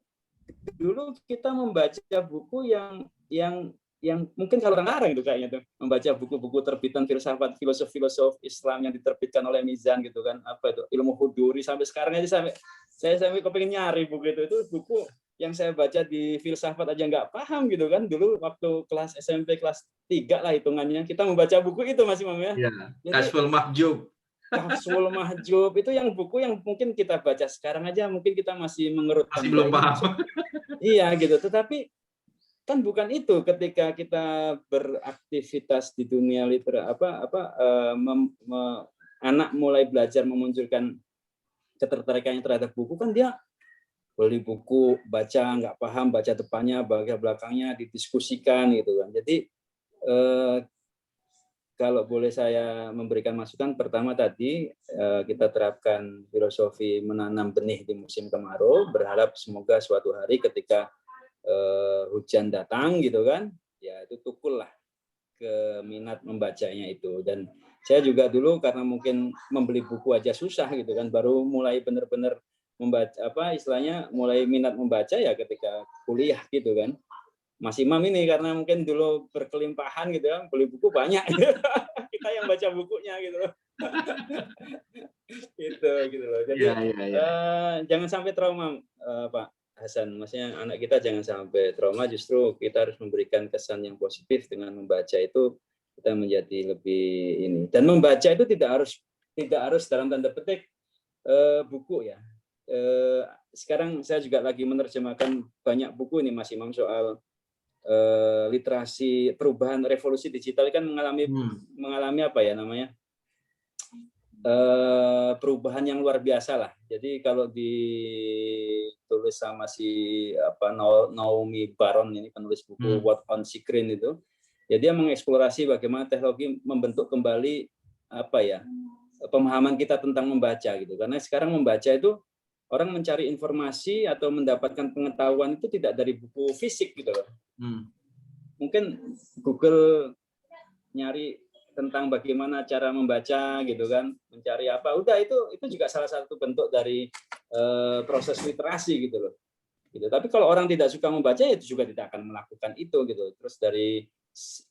dulu kita membaca buku yang mungkin kalau orang-orang itu kayaknya tuh, membaca buku-buku terbitan filsafat, filosof Islam yang diterbitkan oleh Mizan gitu kan, apa itu, Ilmu Huduri, sampai sekarang aja saya kepengin nyari buku itu buku yang saya baca di filsafat aja nggak paham gitu kan. Dulu waktu kelas SMP kelas 3 lah hitungannya, kita membaca buku itu, Mas Imam ya. Kashful Mahjub. Kashful Mahjub itu yang buku yang mungkin kita baca sekarang aja mungkin kita masih mengerutkan. Masih belum paham. Iya gitu, tetapi kan bukan itu ketika kita beraktivitas di dunia anak mulai belajar memunculkan ketertarikannya terhadap buku, kan dia beli buku, baca, nggak paham, baca depannya, bagian belakangnya, didiskusikan gitu kan. Jadi kalau boleh saya memberikan masukan, pertama tadi kita terapkan filosofi menanam benih di musim kemarau, berharap semoga suatu hari ketika hujan datang gitu kan, ya itu tukul lah ke minat membacanya itu. Dan saya juga dulu karena mungkin membeli buku aja susah gitu kan, baru mulai benar-benar membaca, istilahnya mulai minat membaca ya ketika kuliah gitu kan. Mas Imam ini karena mungkin dulu berkelimpahan gitu ya, beli buku banyak. Kita yang baca bukunya gitu loh. gitu loh. Jadi jangan sampai trauma, Pak Hasan. Maksudnya anak kita jangan sampai trauma, justru kita harus memberikan kesan yang positif dengan membaca itu, kita menjadi lebih ini. Dan membaca itu tidak harus dalam tanda petik buku ya. Sekarang saya juga lagi menerjemahkan banyak buku ini Mas Imam soal literasi, perubahan, revolusi digital kan mengalami apa ya namanya, perubahan yang luar biasa lah. Jadi kalau ditulis sama si Naomi Baron ini, penulis buku What on Screen itu, ya dia mengeksplorasi bagaimana teknologi membentuk kembali pemahaman kita tentang membaca gitu. Karena sekarang membaca itu orang mencari informasi atau mendapatkan pengetahuan itu tidak dari buku fisik gitu loh. Mungkin Google nyari tentang bagaimana cara membaca gitu kan, mencari apa, udah itu juga salah satu bentuk dari proses literasi gitu loh. Gitu. Tapi kalau orang tidak suka membaca, itu juga tidak akan melakukan itu gitu. Terus dari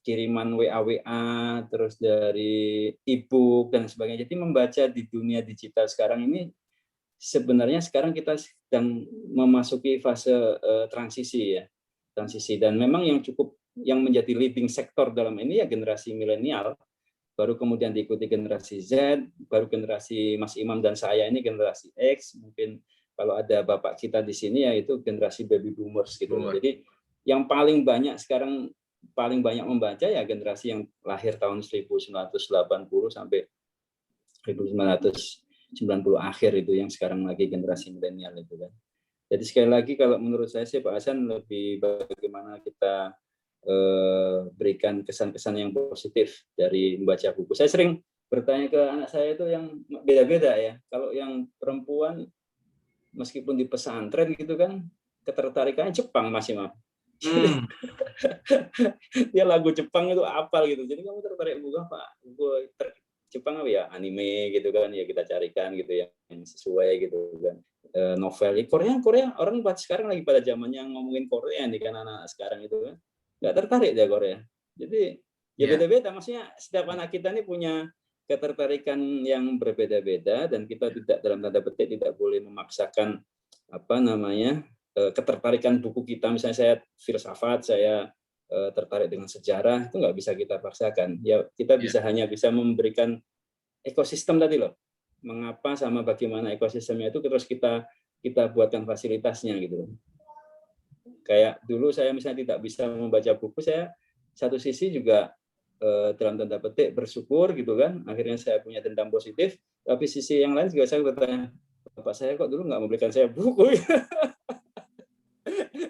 kiriman WA, terus dari e-book dan sebagainya. Jadi membaca di dunia digital sekarang ini sebenarnya sekarang kita sedang memasuki fase transisi ya. Transisi, dan memang yang menjadi leading sektor dalam ini ya generasi milenial, baru kemudian diikuti generasi Z, baru generasi Mas Imam dan saya ini generasi X, mungkin kalau ada bapak kita di sini ya itu generasi baby boomers gitu. Jadi yang paling banyak sekarang membaca ya generasi yang lahir tahun 1980 sampai 1990 akhir itu, yang sekarang lagi generasi milenial itu kan. Jadi sekali lagi kalau menurut saya sih Pak Hasan, lebih bagaimana kita berikan kesan-kesan yang positif dari membaca buku. Saya sering bertanya ke anak saya itu yang beda-beda ya. Kalau yang perempuan meskipun di pesantren gitu kan, ketertarikannya Jepang masih mah. Dia lagu Jepang itu apal gitu. Jadi kamu tertarik buku apa? Buku Jepang apa ya? Anime gitu kan, ya kita carikan gitu yang sesuai gitu kan. Novel Korea orang sekarang lagi pada zamannya ngomongin Korea nih kan, anak sekarang itu kan nggak tertarik dia Korea. Jadi ya beda-beda, maksudnya setiap anak kita ini punya ketertarikan yang berbeda-beda, dan kita tidak, dalam tanda petik, tidak boleh memaksakan ketertarikan buku kita. Misalnya saya filsafat, saya tertarik dengan sejarah, itu nggak bisa kita paksakan. Ya kita hanya bisa memberikan ekosistem tadi loh. Mengapa sama bagaimana ekosistemnya itu terus kita buatkan fasilitasnya gitu. Kayak dulu saya misalnya tidak bisa membaca buku, saya satu sisi juga dalam tanda petik bersyukur gitu kan, akhirnya saya punya dendam positif, tapi sisi yang lain juga saya bertanya, bapak saya kok dulu nggak memberikan saya buku.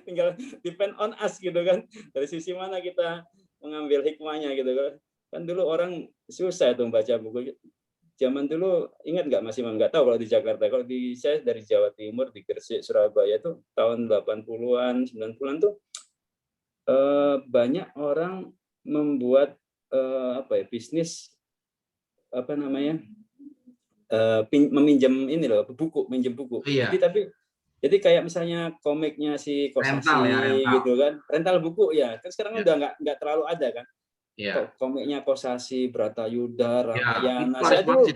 Tinggal depend on us gitu kan, dari sisi mana kita mengambil hikmahnya gitu kan. Kan dulu orang susah itu membaca buku, zaman dulu ingat nggak Mas Imam? Nggak tahu kalau di Jakarta. Kalau di saya dari Jawa Timur, di Gresik, Surabaya tuh tahun 80-an, 90-an tuh banyak orang membuat bisnis apa namanya? Meminjam ini loh, buku, minjem buku. Iya. Jadi kayak misalnya komiknya si Kosasi gitu kan, rental buku ya. Kan sekarang udah nggak terlalu ada kan. Komiknya Kosasi, Bratayuda, Ramayana. Saya dulu,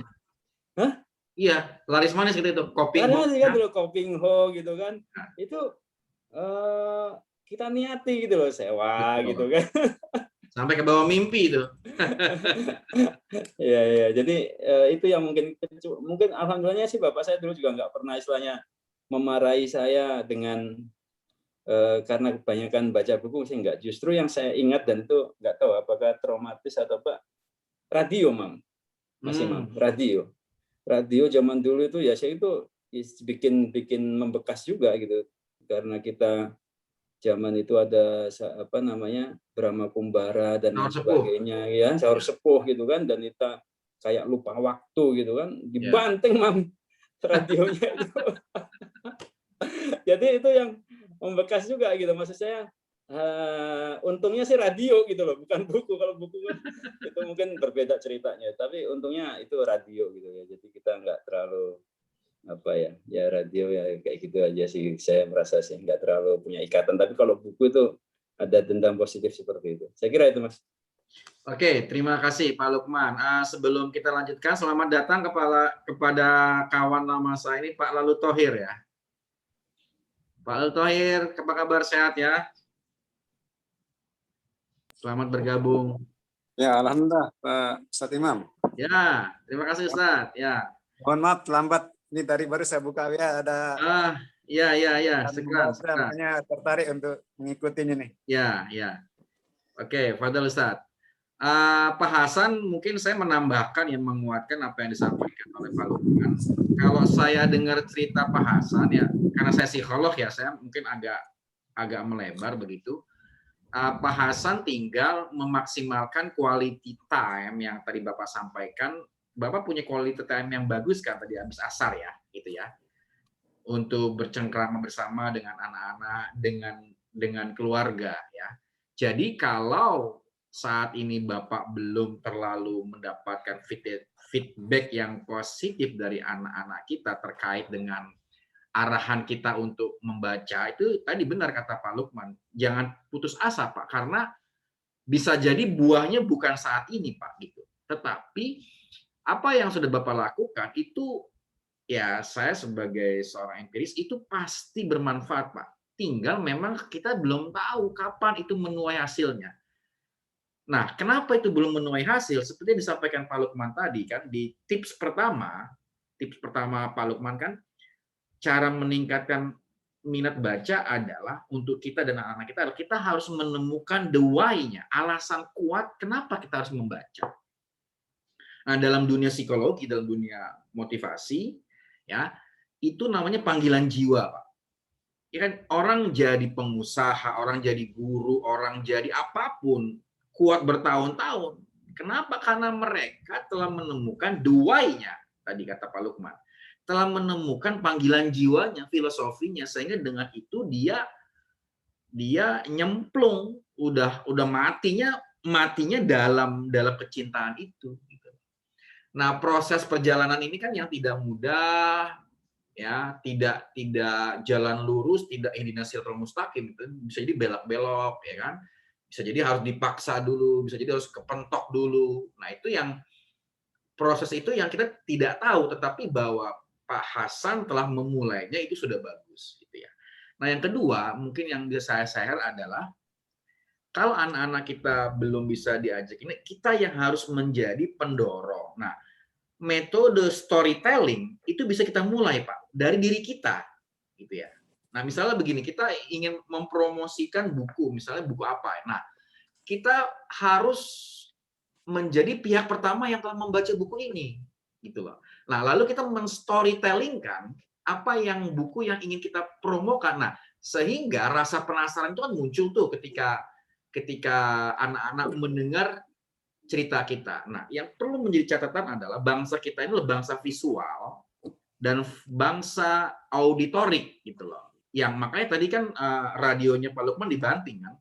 iya, laris manis gitu itu. Koping Ho gitu kan. Itu kita niati gitu loh, sewa gitu kan. Sampai ke bawah mimpi itu. Iya. Jadi itu yang mungkin alhamdulillahnya sih bapak saya dulu juga nggak pernah istilahnya memarahi saya dengan karena kebanyakan baca buku sih enggak. Justru yang saya ingat dan itu nggak tahu apakah traumatis atau apa, radio Mas Imam, radio zaman dulu itu ya saya itu bikin membekas juga gitu, karena kita zaman itu ada apa namanya Brahma Kumbara dan lain sebagainya ya, sahur sepuh gitu kan, dan kita kayak lupa waktu gitu kan, dibanting radionya itu. Jadi itu yang membekas juga gitu, maksud saya untungnya sih radio gitu loh, bukan buku. Kalau buku kan itu mungkin berbeda ceritanya, tapi untungnya itu radio gitu ya, jadi kita nggak terlalu radio ya kayak gitu aja sih, saya merasa sih nggak terlalu punya ikatan. Tapi kalau buku itu ada dendam positif seperti itu, saya kira itu Mas. Oke, terima kasih Pak Lukman. Sebelum kita lanjutkan, selamat datang kepada kawan lama saya ini, Pak Lalu Thohir ya. Pak Lalu Thohir, apa kabar, sehat ya? Selamat bergabung. Ya, alhamdulillah Pak Ustadz Imam. Ya, terima kasih Ustadz. Ya. Mohon maaf lambat. Ini tadi baru saya buka ya, ada. Iya. Sekarang. Makanya tertarik untuk mengikutinya nih. Ya. Oke, fadhil Ustadz. Pak Hasan, mungkin saya menambahkan yang menguatkan apa yang disampaikan oleh Pak Lukman. Kalau saya dengar cerita Pak Hasan ya, karena saya psikolog ya, saya mungkin agak melebar begitu. Pak Hasan tinggal memaksimalkan quality time yang tadi Bapak sampaikan. Bapak punya quality time yang bagus kan tadi habis asar ya, gitu ya. Untuk bercengkrama bersama dengan anak-anak, dengan keluarga ya. Jadi kalau saat ini Bapak belum terlalu mendapatkan feedback yang positif dari anak-anak kita terkait dengan arahan kita untuk membaca, itu tadi benar kata Pak Lukman, jangan putus asa Pak, karena bisa jadi buahnya bukan saat ini Pak gitu. Tetapi apa yang sudah Bapak lakukan itu ya, saya sebagai seorang empiris itu pasti bermanfaat Pak. Tinggal memang kita belum tahu kapan itu menuai hasilnya. Nah, kenapa itu belum menuai hasil? Seperti yang disampaikan Pak Lukman tadi kan, di tips pertama Pak Lukman kan, cara meningkatkan minat baca adalah untuk kita dan anak-anak kita harus menemukan the why-nya, alasan kuat kenapa kita harus membaca. Nah, dalam dunia psikologi, dalam dunia motivasi, ya itu namanya panggilan jiwa, Pak. Ya kan, orang jadi pengusaha, orang jadi guru, orang jadi apapun, kuat bertahun-tahun. Kenapa? Karena mereka telah menemukan the why-nya, tadi kata Pak Lukman. Telah menemukan panggilan jiwanya, filosofinya, sehingga dengan itu dia nyemplung, udah matinya dalam kecintaan itu. Nah, proses perjalanan ini kan yang tidak mudah, ya, tidak jalan lurus, tidak ihdinas siratal mustaqim, bisa jadi belok-belok, ya kan? Bisa jadi harus dipaksa dulu, bisa jadi harus kepentok dulu. Nah, itu yang proses itu yang kita tidak tahu, tetapi bahwa Pak Hasan telah memulainya itu sudah bagus, gitu ya. Nah, yang kedua, mungkin yang saya share adalah kalau anak-anak kita belum bisa diajak ini, kita yang harus menjadi pendorong. Nah, metode storytelling itu bisa kita mulai Pak dari diri kita, gitu ya. Nah, misalnya begini, kita ingin mempromosikan buku, misalnya buku apa? Nah, kita harus menjadi pihak pertama yang telah membaca buku ini, gitu loh. Nah, lalu kita men-storytellingkan apa yang buku yang ingin kita promokan. Nah, sehingga rasa penasaran itu kan muncul tuh ketika anak-anak mendengar cerita kita. Nah, yang perlu menjadi catatan adalah bangsa kita ini adalah bangsa visual dan bangsa auditorik gitu loh. Yang makanya tadi kan radionya Pak Lukman dibanting kan.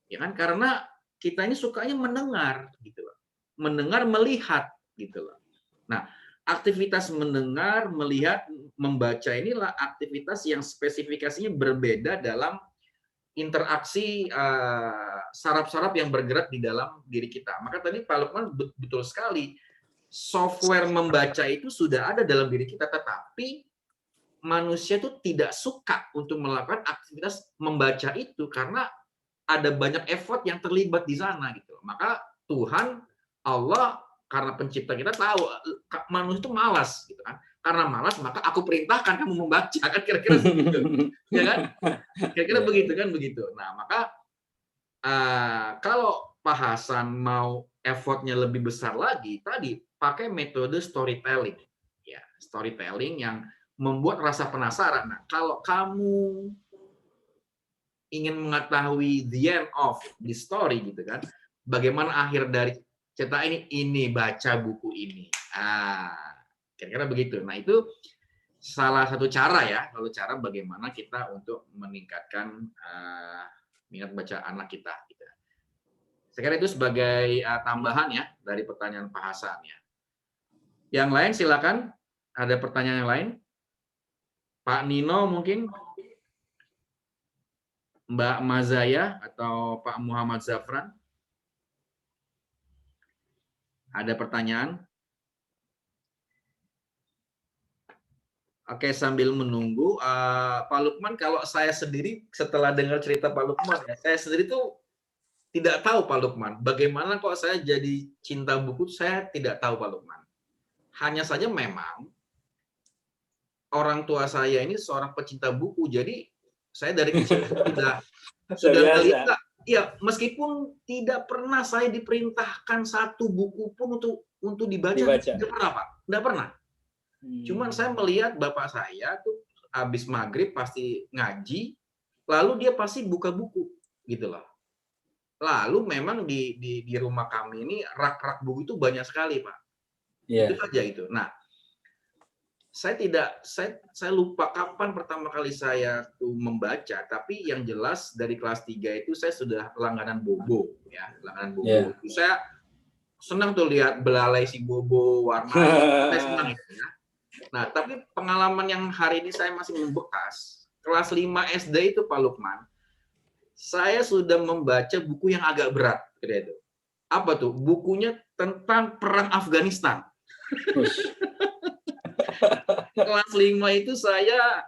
Ya kan, karena kita ini sukanya mendengar gitu loh. Mendengar, melihat gitu loh. Nah, aktivitas mendengar, melihat, membaca inilah aktivitas yang spesifikasinya berbeda dalam interaksi saraf-saraf yang bergerak di dalam diri kita. Maka tadi Pak Lukman betul sekali, software membaca itu sudah ada dalam diri kita, tetapi manusia itu tidak suka untuk melakukan aktivitas membaca itu karena ada banyak effort yang terlibat di sana gitu. Maka Tuhan Allah karena pencipta kita tahu manusia itu malas gitu kan. Karena malas maka aku perintahkan kamu membaca, kan kira-kira begitu. Ya kan? Kira-kira begitu kan begitu. Nah, maka kalau Pak Hasan mau effortnya lebih besar lagi, tadi pakai metode storytelling. Ya, storytelling yang membuat rasa penasaran. Nah, kalau kamu ingin mengetahui the end of the story gitu kan, bagaimana akhir dari cerita ini baca buku ini. Kira-kira begitu. Nah, itu salah satu cara ya, lalu cara bagaimana kita untuk meningkatkan minat baca anak kita. Gitu. Saya kira itu sebagai tambahan ya dari pertanyaan Pak Hasan ya. Yang lain silakan, ada pertanyaan yang lain? Pak Nino mungkin, Mbak Mazaya atau Pak Muhammad Zafran? Ada pertanyaan? Oke, sambil menunggu, Pak Lukman, kalau saya sendiri setelah dengar cerita Pak Lukman, ya, saya sendiri tuh tidak tahu Pak Lukman. Bagaimana kok saya jadi cinta buku, saya tidak tahu Pak Lukman. Hanya saja memang orang tua saya ini seorang pecinta buku, jadi saya dari kecil sudah melihat, ya meskipun tidak pernah saya diperintahkan satu buku pun untuk dibaca. Tidak pernah Pak, tidak pernah. Cuman saya melihat bapak saya tuh habis maghrib pasti ngaji, lalu dia pasti buka buku gitu loh. Lalu memang di rumah kami ini rak-rak buku itu banyak sekali Pak. Itu saja itu. Nah, saya lupa kapan pertama kali saya tuh membaca, tapi yang jelas dari kelas 3 itu saya sudah langganan Bobo ya, langganan Bobo. Itu saya senang tuh lihat belalai si Bobo warna, saya senang itu ya. Nah, tapi pengalaman yang hari ini saya masih membekas, kelas 5 SD itu Pak Lukman, saya sudah membaca buku yang agak berat. Gitu. Apa tuh? Bukunya tentang perang Afghanistan. Kelas 5 itu saya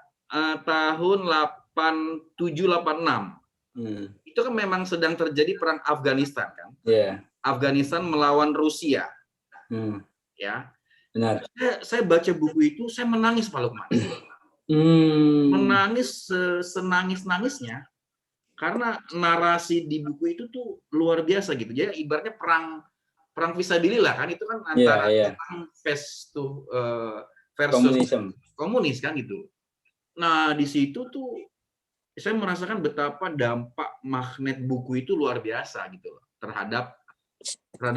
tahun 87-86. Itu kan memang sedang terjadi perang Afghanistan kan? Afghanistan melawan Rusia. Ya. Benar. Saya baca buku itu, saya menangis Pak Lukman. Menangis senangis-nangisnya karena narasi di buku itu tuh luar biasa gitu. Jadi ibaratnya perang fisabilillah kan, itu kan antara versus komunis kan gitu. Nah, di situ tuh saya merasakan betapa dampak magnet buku itu luar biasa gitu loh terhadap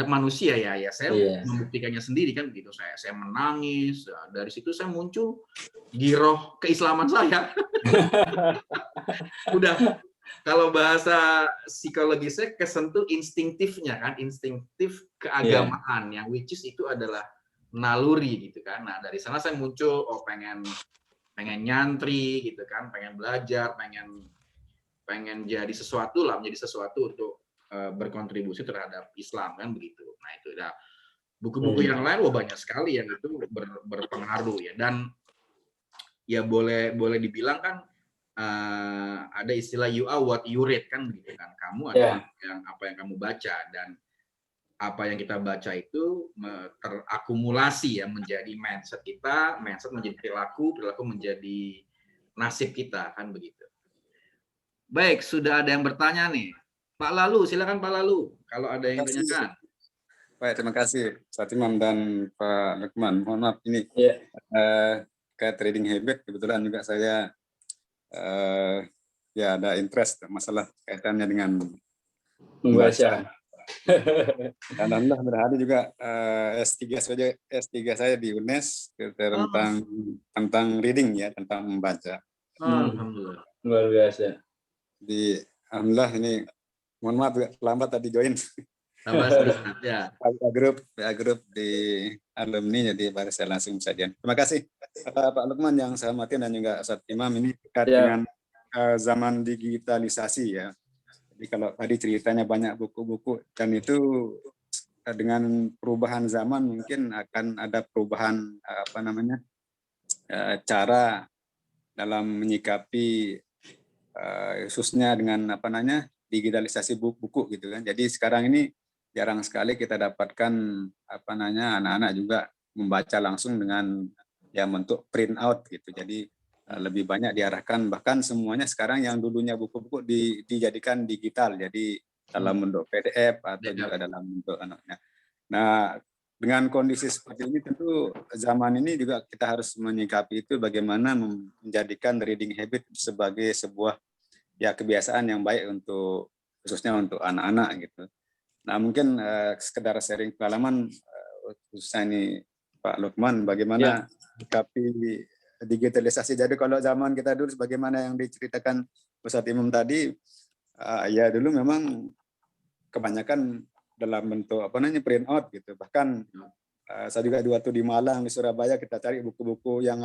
manusia ya saya membuktikannya sendiri kan begitu. Saya menangis, dari situ saya muncul giroh keislaman saya. Udah, kalau bahasa psikologi saya kesentuh instingtifnya kan, instingtif keagamaan yang which is itu adalah naluri gitu kan. Nah, dari sana saya muncul pengen nyantri gitu kan, pengen belajar, pengen jadi sesuatu lah, menjadi sesuatu untuk berkontribusi terhadap Islam kan begitu. Nah, itu dah buku-buku yang lain banyak sekali yang itu berpengaruh ya. Dan ya boleh dibilang kan ada istilah you are what you read kan begitu kan. Kamu adalah apa yang kamu baca, dan apa yang kita baca itu terakumulasi ya menjadi mindset kita, mindset menjadi perilaku menjadi nasib kita kan begitu. Baik, sudah ada yang bertanya nih. Pak Lalu, silakan Pak Lalu. Kalau ada yang tanyakan. Baik, terima kasih Pak Imam dan Pak Lukman. Mohon maaf ini ke trading habit kebetulan juga saya ada interest masalah kaitannya dengan membaca. Dan alhamdulillah berhari juga S3 saya di UNES tentang reading ya, tentang membaca. Alhamdulillah. Luar biasa. Di alhamdulillah ini, mohon maaf lambat tadi join. Ya. PA grup di alumni, jadi baru saya langsung saja. Terima kasih Pak Lukman yang saya hormati dan juga Ustadz Imam, ini terkait dengan zaman digitalisasi ya. Jadi kalau tadi ceritanya banyak buku-buku, dan itu dengan perubahan zaman mungkin akan ada perubahan cara dalam menyikapi khususnya dengan digitalisasi buku gitu kan. Jadi sekarang ini jarang sekali kita dapatkan anak-anak juga membaca langsung dengan bentuk print out gitu. Jadi lebih banyak diarahkan, bahkan semuanya sekarang yang dulunya buku-buku dijadikan digital, jadi dalam bentuk PDF atau juga dalam bentuk anaknya. Nah, dengan kondisi seperti ini tentu zaman ini juga kita harus menyikapi itu, bagaimana menjadikan reading habit sebagai sebuah kebiasaan yang baik untuk khususnya untuk anak-anak gitu. Nah, mungkin sekedar sharing pengalaman khususnya ini Pak Lukman, bagaimana menyikapi digitalisasi. Jadi kalau zaman kita dulu sebagaimana yang diceritakan Ustadz Imam tadi, ya dulu memang kebanyakan dalam bentuk print out gitu. Bahkan saya juga waktu di Malang, di Surabaya, kita cari buku-buku yang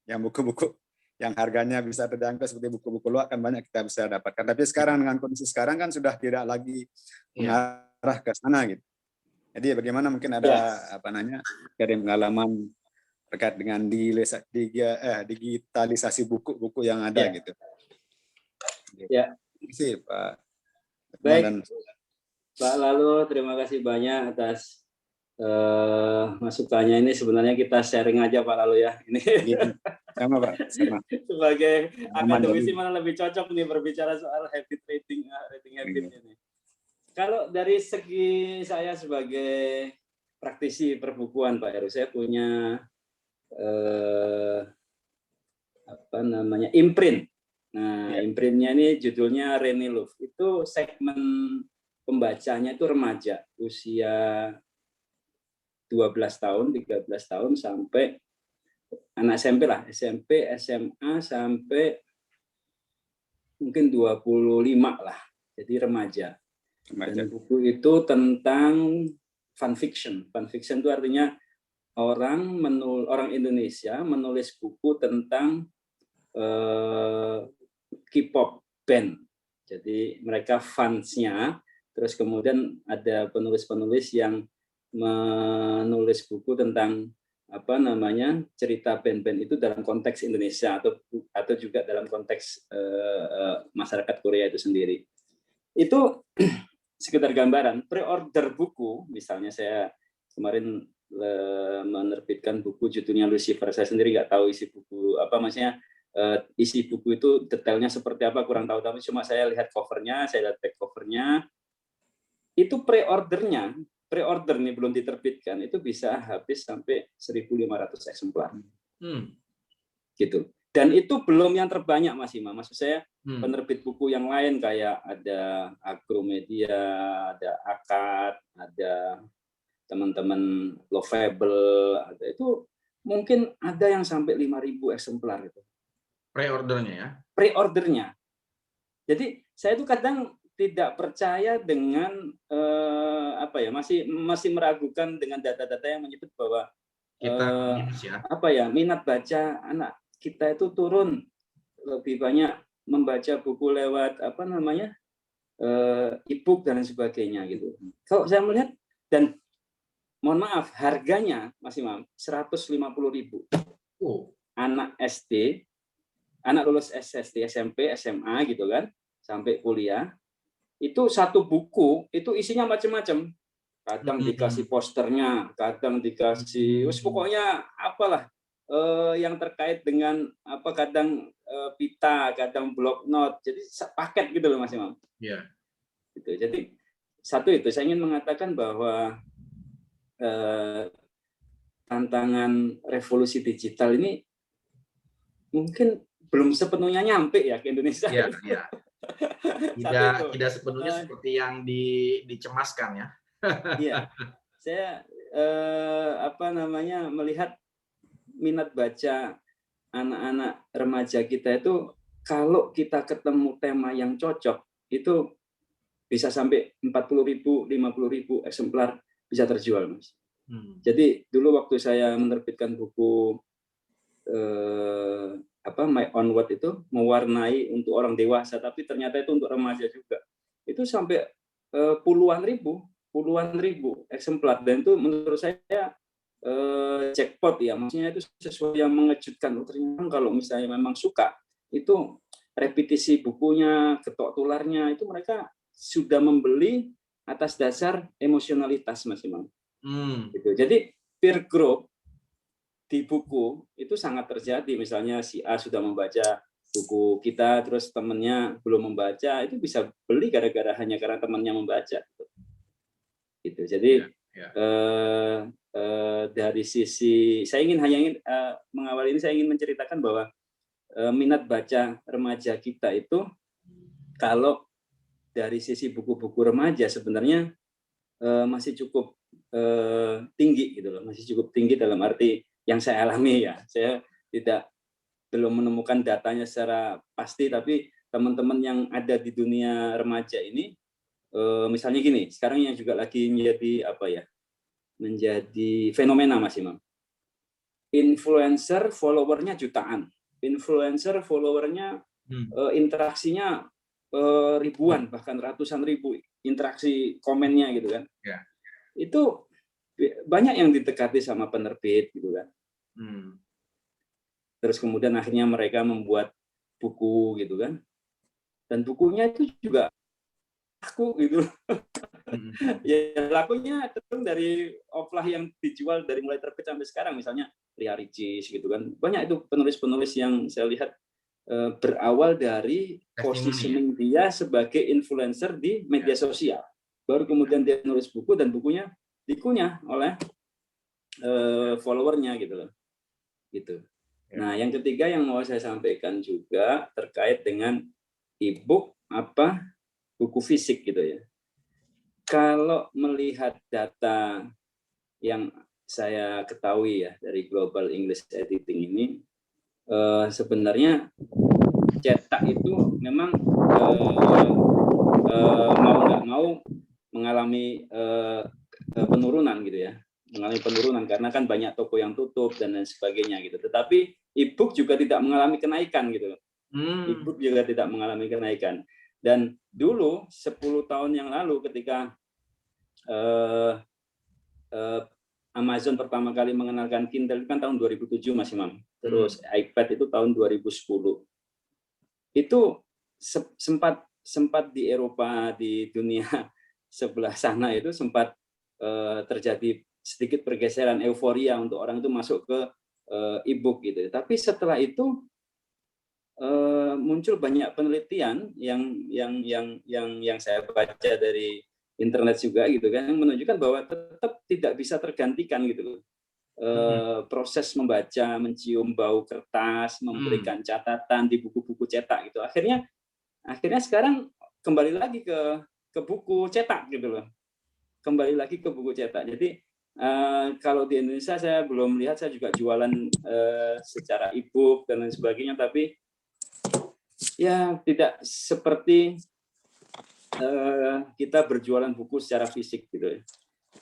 yang buku-buku yang harganya bisa terjangkau seperti buku-buku luar kan banyak kita bisa dapatkan. Tapi sekarang dengan kondisi sekarang kan sudah tidak lagi mengarah ke sana gitu. Jadi bagaimana mungkin ada dari pengalaman terkait dengan digitalisasi buku-buku yang ada gitu. Ya. Terima kasih Pak. Baik, Pak Lalu, terima kasih banyak atas masukannya. Ini sebenarnya kita sharing aja Pak Lalu ya. Ini sama Pak, sama. Sebagai akademisi mana lebih cocok nih berbicara soal habit rating habit ini. Kalau dari segi saya sebagai praktisi perbukuan Pak Heru, saya punya imprint. Nah, imprintnya ini judulnya René Love. Itu segmen pembacanya itu remaja, usia 12 tahun, 13 tahun sampai anak SMP lah, SMP, SMA sampai mungkin 25 lah. Jadi remaja. Dan buku itu tentang fun fiction. Fun fiction itu artinya orang Indonesia menulis buku tentang K-pop band. Jadi mereka fansnya, terus kemudian ada penulis-penulis yang menulis buku tentang cerita band-band itu dalam konteks Indonesia atau juga dalam konteks masyarakat Korea itu sendiri. Itu sekedar gambaran. Pre-order buku, misalnya saya kemarin menerbitkan buku judulnya Lucifer. Saya sendiri nggak tahu isi buku isi buku itu detailnya seperti apa, kurang tahu, tapi cuma saya lihat covernya, saya lihat back covernya. Itu pre-order nih belum diterbitkan, itu bisa habis sampai 1.500 eksemplar. Gitu. Dan itu belum yang terbanyak Mas Imam. Maksud saya penerbit buku yang lain kayak ada Agromedia, ada Akad, ada teman-teman Lovable, ada itu mungkin ada yang sampai 5.000 eksemplar itu. Pre-ordernya ya? Pre-ordernya. Jadi saya itu kadang tidak percaya dengan masih meragukan dengan data-data yang menyebut bahwa minat baca anak kita itu turun, lebih banyak membaca buku lewat e-book dan sebagainya gitu. Kalau saya melihat, dan mohon maaf, harganya Mas Imam 150.000. Anak SD, anak lulus SD, SMP, SMA gitu kan, sampai kuliah, itu satu buku itu isinya macam-macam. Kadang dikasih posternya, kadang dikasih pokoknya apalah yang terkait dengan kadang pita, kadang block note. Jadi paket gitu loh Mas Imam. Iya. Gitu. Jadi satu itu saya ingin mengatakan bahwa tantangan revolusi digital ini mungkin belum sepenuhnya nyampe ya ke Indonesia. Iya, iya. Tidak sepenuhnya seperti yang dicemaskan ya. Iya, saya melihat minat baca anak-anak remaja kita itu, kalau kita ketemu tema yang cocok, itu bisa sampai 40.000, 50.000 eksemplar bisa terjual, Mas. Jadi dulu waktu saya menerbitkan buku My Own Word itu, mewarnai untuk orang dewasa, tapi ternyata itu untuk remaja juga. Itu sampai puluhan ribu eksemplar, dan itu menurut saya jackpot ya, maksudnya itu sesuatu yang mengejutkan. Ternyata kalau misalnya memang suka, itu repetisi bukunya, ketok tularnya, itu mereka sudah membeli atas dasar emosionalitas, Mas Imam. Gitu. Jadi peer group di buku itu sangat terjadi. Misalnya si A sudah membaca buku kita, terus temannya belum membaca, itu bisa beli hanya karena temannya membaca. Gitu. Jadi dari sisi saya ingin mengawali ini, saya ingin menceritakan bahwa minat baca remaja kita itu, kalau dari sisi buku-buku remaja sebenarnya masih cukup tinggi gitu loh, masih cukup tinggi dalam arti yang saya alami ya. Saya belum menemukan datanya secara pasti, tapi teman-teman yang ada di dunia remaja ini, misalnya gini, sekarang yang juga lagi menjadi fenomena, Mas Imam. Influencer followernya jutaan, influencer followernya interaksinya ribuan, bahkan ratusan ribu interaksi komennya gitu kan. Itu banyak yang didekati sama penerbit gitu kan. Terus kemudian akhirnya mereka membuat buku gitu kan, dan bukunya itu juga laku gitu. Ya lakunya terus dari offline yang dijual dari mulai terbit sampai sekarang, misalnya Ria Ricis gitu kan. Banyak itu penulis-penulis yang saya lihat berawal dari positioning dia sebagai influencer di media sosial. Baru kemudian dia nulis buku, dan bukunya dikunyah oleh followernya gitu loh. Gitu. Nah, yang ketiga yang mau saya sampaikan juga terkait dengan e-book buku fisik gitu ya. Kalau melihat data yang saya ketahui ya dari Global English Editing ini, sebenarnya cetak itu memang mau nggak mau mengalami penurunan gitu ya, mengalami penurunan karena kan banyak toko yang tutup dan lain sebagainya gitu. Tetapi e-book juga tidak mengalami kenaikan gitu. E-book juga tidak mengalami kenaikan. Dan dulu 10 tahun yang lalu ketika Amazon pertama kali mengenalkan Kindle kan tahun 2007 Mas Imam. Terus iPad itu tahun 2010. Itu sempat di Eropa, di dunia sebelah sana itu sempat terjadi sedikit pergeseran, euforia untuk orang itu masuk ke e-book gitu. Tapi setelah itu muncul banyak penelitian yang saya baca dari internet juga gitu kan, yang menunjukkan bahwa tetap tidak bisa tergantikan gitu. Proses membaca, mencium bau kertas, memberikan catatan di buku-buku cetak gitu. Akhirnya sekarang kembali lagi ke buku cetak gitu loh. Kembali lagi ke buku cetak. Jadi kalau di Indonesia saya belum lihat, saya juga jualan secara e-book dan lain sebagainya, tapi ya tidak seperti kita berjualan buku secara fisik gitu ya.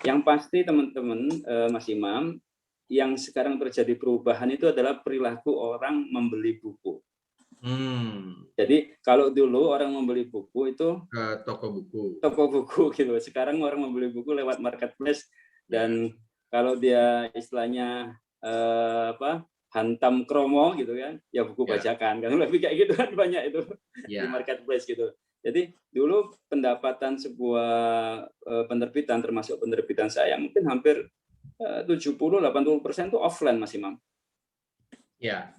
Yang pasti teman-teman, Mas Imam, yang sekarang terjadi perubahan itu adalah perilaku orang membeli buku. Jadi kalau dulu orang membeli buku itu ke toko buku gitu. Sekarang orang membeli buku lewat marketplace, dan kalau dia istilahnya hantam kromo gitu kan, ya buku bajakan kan, lebih kayak gitu kan, banyak itu di marketplace gitu. Jadi dulu pendapatan sebuah penerbitan, termasuk penerbitan saya, mungkin hampir 70-80% itu offline, Mas Imam. Ya.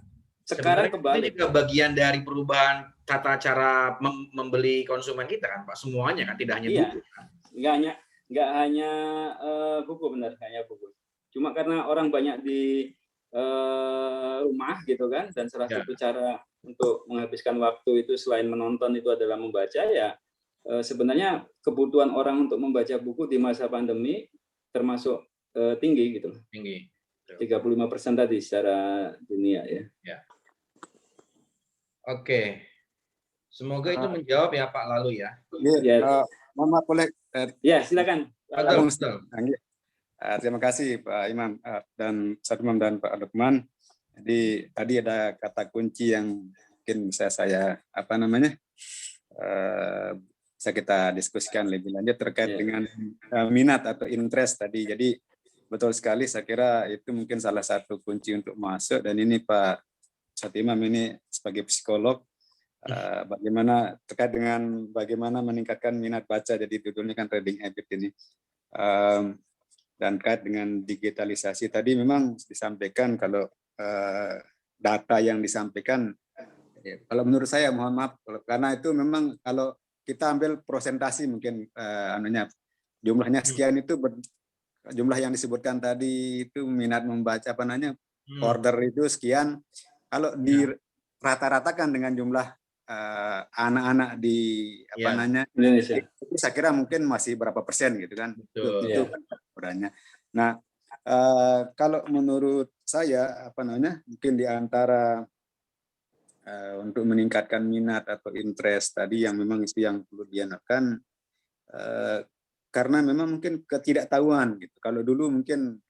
Sekarang kembali. Ini juga bagian dari perubahan tata cara membeli konsumen kita kan, Pak. Semuanya kan, tidak hanya buku. Kan? Nggak hanya buku, benar, hanya buku. Cuma karena orang banyak di rumah rumah gitu kan, dan salah satu cara untuk menghabiskan waktu itu selain menonton itu adalah membaca, ya sebenarnya kebutuhan orang untuk membaca buku di masa pandemi termasuk tinggi gitu. Tinggi. 35% tadi secara dunia ya. Ya. Oke. Semoga itu menjawab ya Pak Lalu ya. Ya. Mohon maaf boleh. Ya, silakan. Betul. Terima kasih Pak Imam dan Ustaz Imam dan Pak Lukman. Jadi tadi ada kata kunci yang mungkin bisa saya bisa kita diskusikan lebih lanjut terkait dengan minat atau interest tadi. Jadi betul sekali, saya kira itu mungkin salah satu kunci untuk masuk. Dan ini Pak Ustaz Imam ini sebagai psikolog, bagaimana terkait dengan bagaimana meningkatkan minat baca. Jadi judulnya kan reading habit ini. Dan terkait dengan digitalisasi tadi memang disampaikan kalau data yang disampaikan, kalau menurut saya mohon maaf karena itu memang kalau kita ambil prosentasi mungkin jumlahnya sekian itu jumlah yang disebutkan tadi itu minat membaca order itu sekian, kalau di rata-ratakan dengan jumlah anak-anak di Indonesia itu saya kira mungkin masih berapa persen gitu kan. Itu ukurannya. Nah, kalau menurut saya mungkin di antara untuk meningkatkan minat atau interest tadi yang memang itu yang perlu dianakkan, karena memang mungkin ketidaktahuan gitu. Kalau dulu mungkin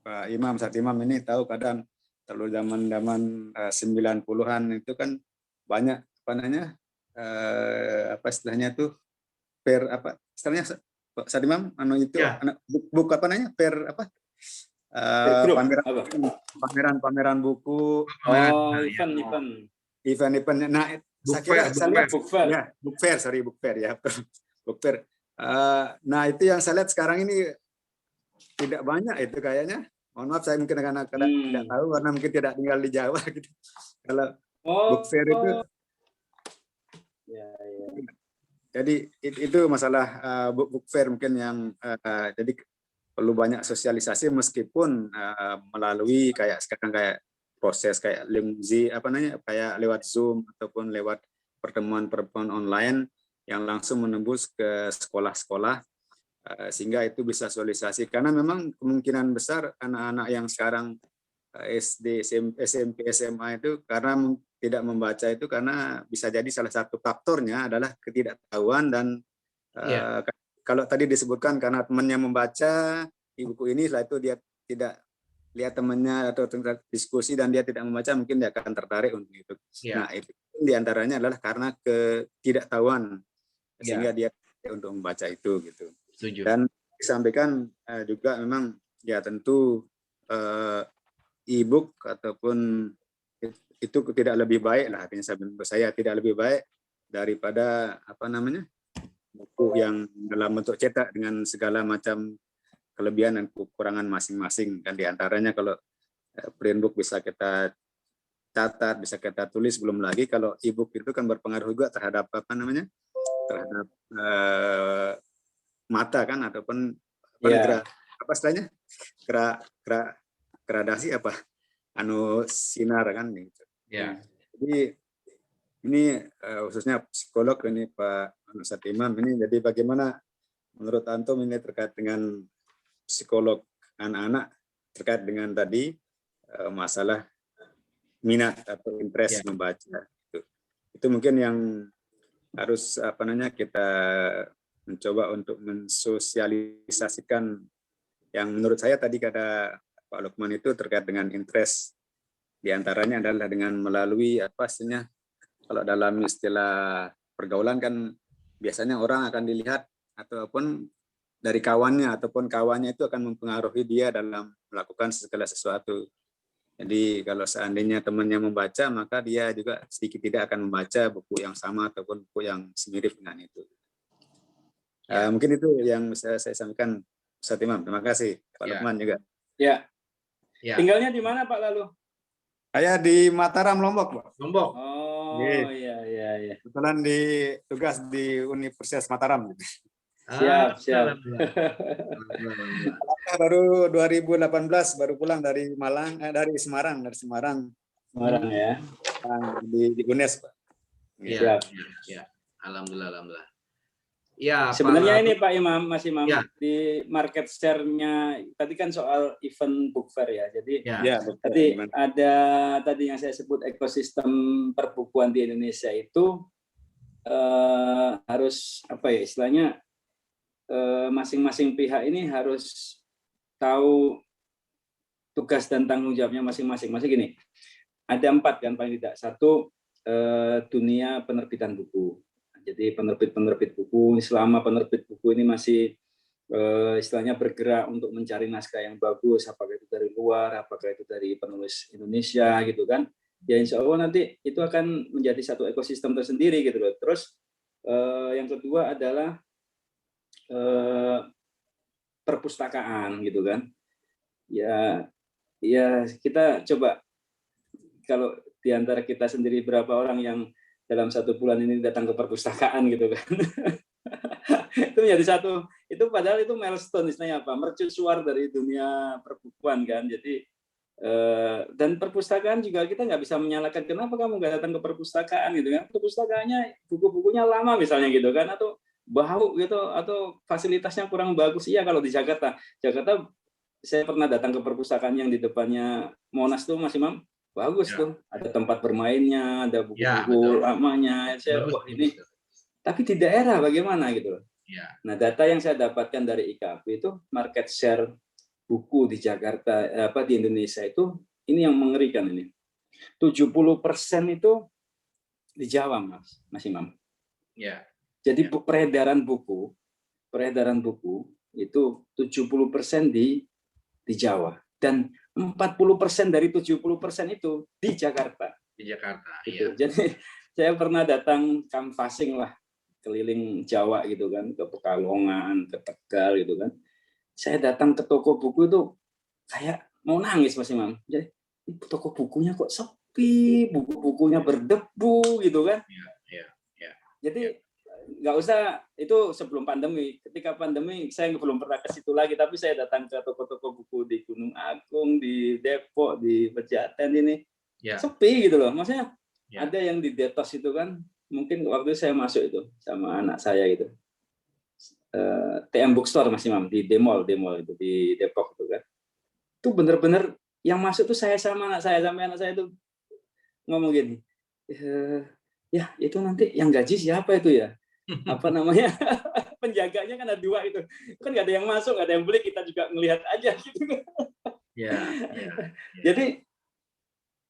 Pak Imam, Ustaz Imam ini tahu kadang kalau zaman-zaman 90-an itu kan banyak istilahnya tuh istilahnya Ustaz Imam buku pameran buku, event. Nah, saya kira book fair. Nah, itu yang saya lihat sekarang ini tidak banyak itu kayaknya. Mohon maaf, saya mungkin kadang-kadang tidak tahu karena mungkin tidak tinggal di Jawa gitu. Kalau book fair itu jadi itu masalah book fair mungkin yang jadi perlu banyak sosialisasi meskipun melalui kayak proses kayak kayak lewat Zoom ataupun lewat pertemuan online yang langsung menembus ke sekolah-sekolah sehingga itu bisa sosialisasi, karena memang kemungkinan besar anak-anak yang sekarang SD, SMP, SMA itu karena tidak membaca itu karena bisa jadi salah satu faktornya adalah ketidaktahuan dan kalau tadi disebutkan karena temannya membaca di buku ini, setelah itu dia tidak lihat temannya atau diskusi dan dia tidak membaca, mungkin dia akan tertarik untuk itu. Nah, itu diantaranya adalah karena ketidaktahuan sehingga dia untuk membaca itu gitu. Setuju. Dan disampaikan juga memang ya tentu e-book ataupun itu tidak lebih baik lah, artinya menurut saya tidak lebih baik daripada buku yang dalam bentuk cetak dengan segala macam kelebihan dan kekurangan masing-masing. Dan diantaranya kalau print book bisa kita catat, bisa kita tulis, belum lagi kalau e-book itu kan berpengaruh juga terhadap terhadap mata kan ataupun istilahnya gradasi sinar kan gitu. Jadi ini khususnya psikolog ini Pak Ustaz Imam ini, jadi bagaimana menurut antum ini terkait dengan psikolog anak-anak terkait dengan tadi masalah minat atau interest membaca itu mungkin yang harus kita mencoba untuk mensosialisasikan, yang menurut saya tadi kata Pak Lukman itu terkait dengan interest, diantaranya adalah dengan melalui kalau dalam istilah pergaulan kan biasanya orang akan dilihat ataupun dari kawannya ataupun kawannya itu akan mempengaruhi dia dalam melakukan segala sesuatu. Jadi kalau seandainya temannya membaca, maka dia juga sedikit tidak akan membaca buku yang sama ataupun buku yang semirip dengan itu. Mungkin itu yang bisa saya sampaikan, Ustaz Imam. Terima kasih, Pak Lukman juga. Ya. Tinggalnya di mana Pak Lalu? Saya di Mataram, Lombok, Pak. Lombok. Oh, iya. Kebetulan tugas di Universitas Mataram. Siap. Baru 2018 baru pulang dari Semarang. Semarang ya. Di UNES, Pak. Iya, ya. Alhamdulillah. Ya, sebenarnya ini Pak Imam, Mas Imam, ya. di market share-nya tadi kan soal event book fair ya. Jadi tadi ada yang saya sebut ekosistem perbukuan di Indonesia itu harus apa ya istilahnya, masing-masing pihak ini harus tahu tugas dan tanggung jawabnya masing-masing. Masih gini, ada 4 kan paling tidak. Satu, dunia penerbitan buku. Jadi penerbit buku, selama penerbit buku ini masih istilahnya bergerak untuk mencari naskah yang bagus, apakah itu dari luar, apakah itu dari penulis Indonesia gitu kan, ya insya Allah nanti itu akan menjadi satu ekosistem tersendiri gitu loh. Terus yang kedua adalah perpustakaan gitu kan. Ya kita coba, kalau di antara kita sendiri berapa orang yang dalam 1 bulan ini datang ke perpustakaan gitu kan. Itu menjadi satu, itu padahal itu milestone istilahnya apa, mercusuar dari dunia perbukuan kan. Jadi dan perpustakaan juga kita nggak bisa menyalahkan kenapa kamu nggak datang ke perpustakaan gitu kan. Perpustakaannya buku-bukunya lama misalnya gitu kan, atau bau gitu, atau fasilitasnya kurang bagus. Iya kalau di Jakarta saya pernah datang ke perpustakaan yang di depannya Monas tuh Mas Imam, bagus tuh, ada tempat bermainnya, ada buku-buku lamanya. Wah ini, tapi di daerah bagaimana gitu loh. Nah, data yang saya dapatkan dari IKP itu market share buku di Jakarta, di Indonesia itu ini yang mengerikan ini. 70% itu di Jawa, Mas Imam. Ya. Jadi peredaran buku itu 70% di Jawa, dan 40% dari 70% itu di Jakarta. Di Jakarta, gitu. Ya. Jadi saya pernah datang canvassing lah, keliling Jawa gitu kan, ke Pekalongan, ke Tegal gitu kan. Saya datang ke toko buku itu kayak mau nangis Mas Imam. Jadi toko bukunya kok sepi, buku-bukunya berdebu gitu kan. Jadi nggak usah, itu sebelum pandemi. Ketika pandemi saya belum pernah ke situ lagi, tapi saya datang ke toko-toko buku di Gunung Agung, di Depok, di Pejaten ini sepi gitu loh. Maksudnya ada yang di Detos itu kan, mungkin waktu saya masuk itu sama anak saya gitu, TM Bookstore Mas Imam, di Demol itu di Depok itu kan, itu bener-bener yang masuk tuh saya sama anak saya, sampai anak saya itu ngomong gini, ya itu nanti yang gaji siapa itu ya, apa namanya, penjaganya kan ada 2 itu kan nggak ada yang masuk, nggak ada yang beli, kita juga ngelihat aja gitu. Jadi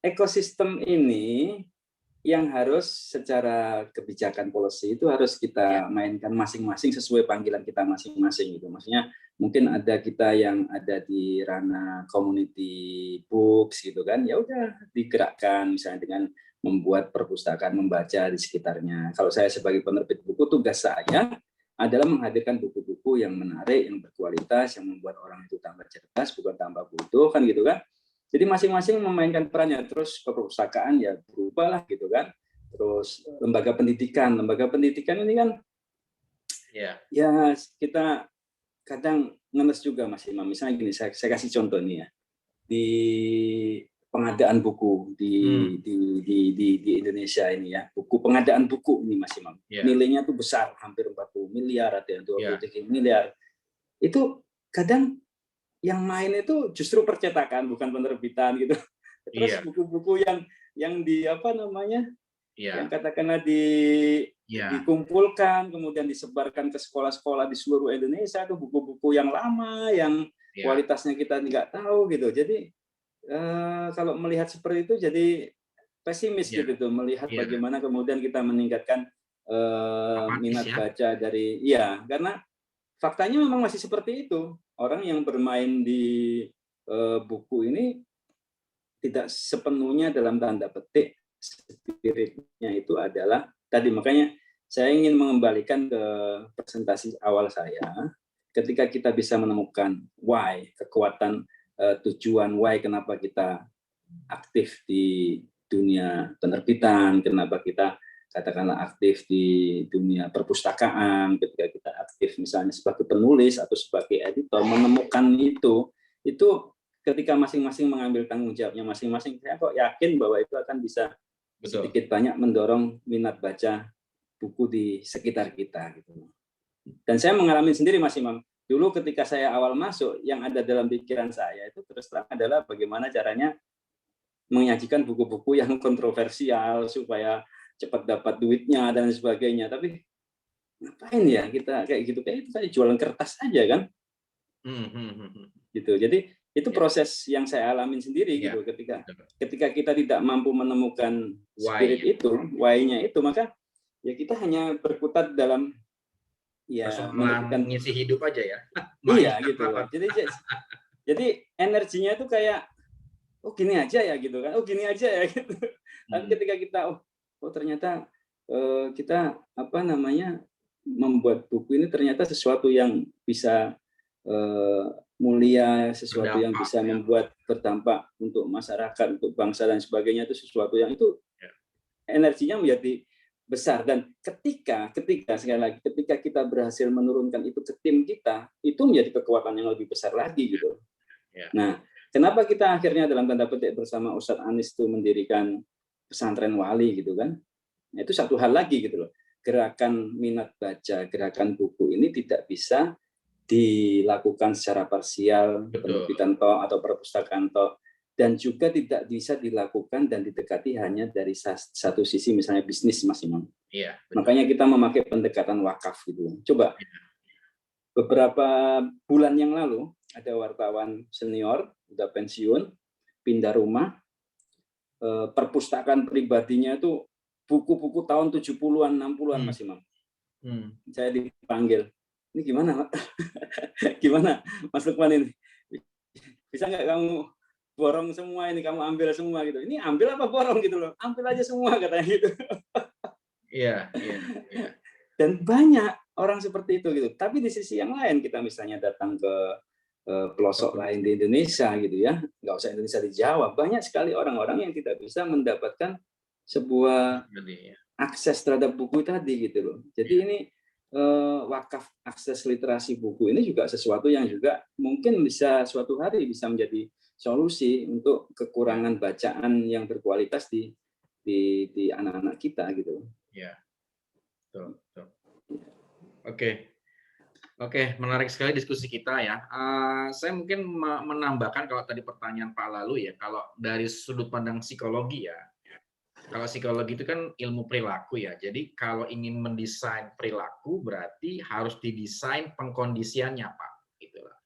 ekosistem ini yang harus secara kebijakan policy itu harus kita mainkan masing-masing sesuai panggilan kita masing-masing gitu. Maksudnya mungkin ada kita yang ada di ranah community books gitu kan, ya udah digerakkan misalnya dengan membuat perpustakaan membaca di sekitarnya. Kalau saya sebagai penerbit buku, tugas saya adalah menghadirkan buku-buku yang menarik, yang berkualitas, yang membuat orang itu tambah cerdas, bukan tambah bodoh kan gitu kan. Jadi masing-masing memainkan perannya. Terus perpustakaan ya berubah lah gitu kan. Terus lembaga pendidikan ini kan ya kita kadang ngenes juga Mas Imam. Misalnya gini, saya kasih contoh nih ya. Di pengadaan buku di Indonesia ini ya, buku pengadaan buku ini Mas Imam, nilainya tuh besar, hampir 40 miliar atau 23 miliar. Itu kadang yang main itu justru percetakan, bukan penerbitan gitu. Terus buku-buku yang di apa namanya, yang katakanlah dikumpulkan kemudian disebarkan ke sekolah-sekolah di seluruh Indonesia, itu buku-buku yang lama yang kualitasnya kita nggak tahu gitu. Jadi kalau melihat seperti itu jadi pesimis gitu tuh, melihat bagaimana kemudian kita meningkatkan minat baca dari karena faktanya memang masih seperti itu. Orang yang bermain di buku ini tidak sepenuhnya dalam tanda petik spiritnya itu adalah tadi. Makanya saya ingin mengembalikan ke presentasi awal saya, ketika kita bisa menemukan why, kekuatan tujuan why, kenapa kita aktif di dunia penerbitan, kenapa kita katakanlah aktif di dunia perpustakaan, ketika kita aktif misalnya sebagai penulis atau sebagai editor, menemukan itu ketika masing-masing mengambil tanggung jawabnya masing-masing, saya kok yakin bahwa itu akan bisa sedikit banyak mendorong minat baca buku di sekitar kita gitu. Dan saya mengalami sendiri Mas Imam. Dulu ketika saya awal masuk, yang ada dalam pikiran saya itu terus terang adalah bagaimana caranya menyajikan buku-buku yang kontroversial supaya cepat dapat duitnya dan sebagainya. Tapi ngapain ya kita kayak gitu, kayak itu kayak jualan kertas aja kan. Gitu. Jadi itu proses yang saya alamin sendiri gitu. Ketika kita tidak mampu menemukan spirit itu, why-nya itu, maka ya kita hanya berkutat dalam persoalan ngisi hidup aja ya. Iya gitu. Jadi energinya itu kayak oh gini aja ya gitu kan. Oh gini aja ya gitu. Tapi ketika kita oh ternyata kita membuat buku ini ternyata sesuatu yang bisa mulia, sesuatu yang bisa membuat berdampak untuk masyarakat, untuk bangsa dan sebagainya, itu sesuatu yang itu energinya menjadi besar. Dan ketika sekali lagi ketika kita berhasil menurunkan itu ke tim kita, itu menjadi kekuatan yang lebih besar lagi gitu. Nah, kenapa kita akhirnya dalam tanda petik bersama Ustadz Anis itu mendirikan pesantren wali gitu kan? Nah, itu satu hal lagi gitu loh. Gerakan minat baca, gerakan buku ini tidak bisa dilakukan secara parsial, penerbitan toh atau perpustakaan toh, dan juga tidak bisa dilakukan dan didekati hanya dari satu sisi misalnya bisnis Mas Imam. Iya. Makanya kita memakai pendekatan wakaf gitu. Coba beberapa bulan yang lalu ada wartawan senior udah pensiun, pindah rumah, perpustakaan pribadinya itu buku-buku tahun 70-an, 60-an Mas Imam. Saya dipanggil. Ini gimana, gimana Mas Lukman ini? Bisa nggak kamu borong semua ini, kamu ambil semua gitu? Ini ambil apa borong gitu loh? Ambil aja semua katanya gitu. Iya. Dan banyak orang seperti itu gitu. Tapi di sisi yang lain kita misalnya datang ke pelosok lain di Indonesia gitu ya, nggak usah Indonesia, di Jawa, banyak sekali orang-orang yang tidak bisa mendapatkan sebuah akses terhadap buku tadi gitu loh. Jadi ini wakaf akses literasi buku ini juga sesuatu yang juga mungkin bisa suatu hari bisa menjadi solusi untuk kekurangan bacaan yang berkualitas di anak-anak kita gitu. Ya, betul. Oke, menarik sekali diskusi kita ya. Saya mungkin menambahkan kalau tadi pertanyaan Pak Lalu ya, kalau dari sudut pandang psikologi ya. Kalau psikologi itu kan ilmu perilaku ya. Jadi kalau ingin mendesain perilaku berarti harus didesain pengkondisiannya, Pak. Itulah.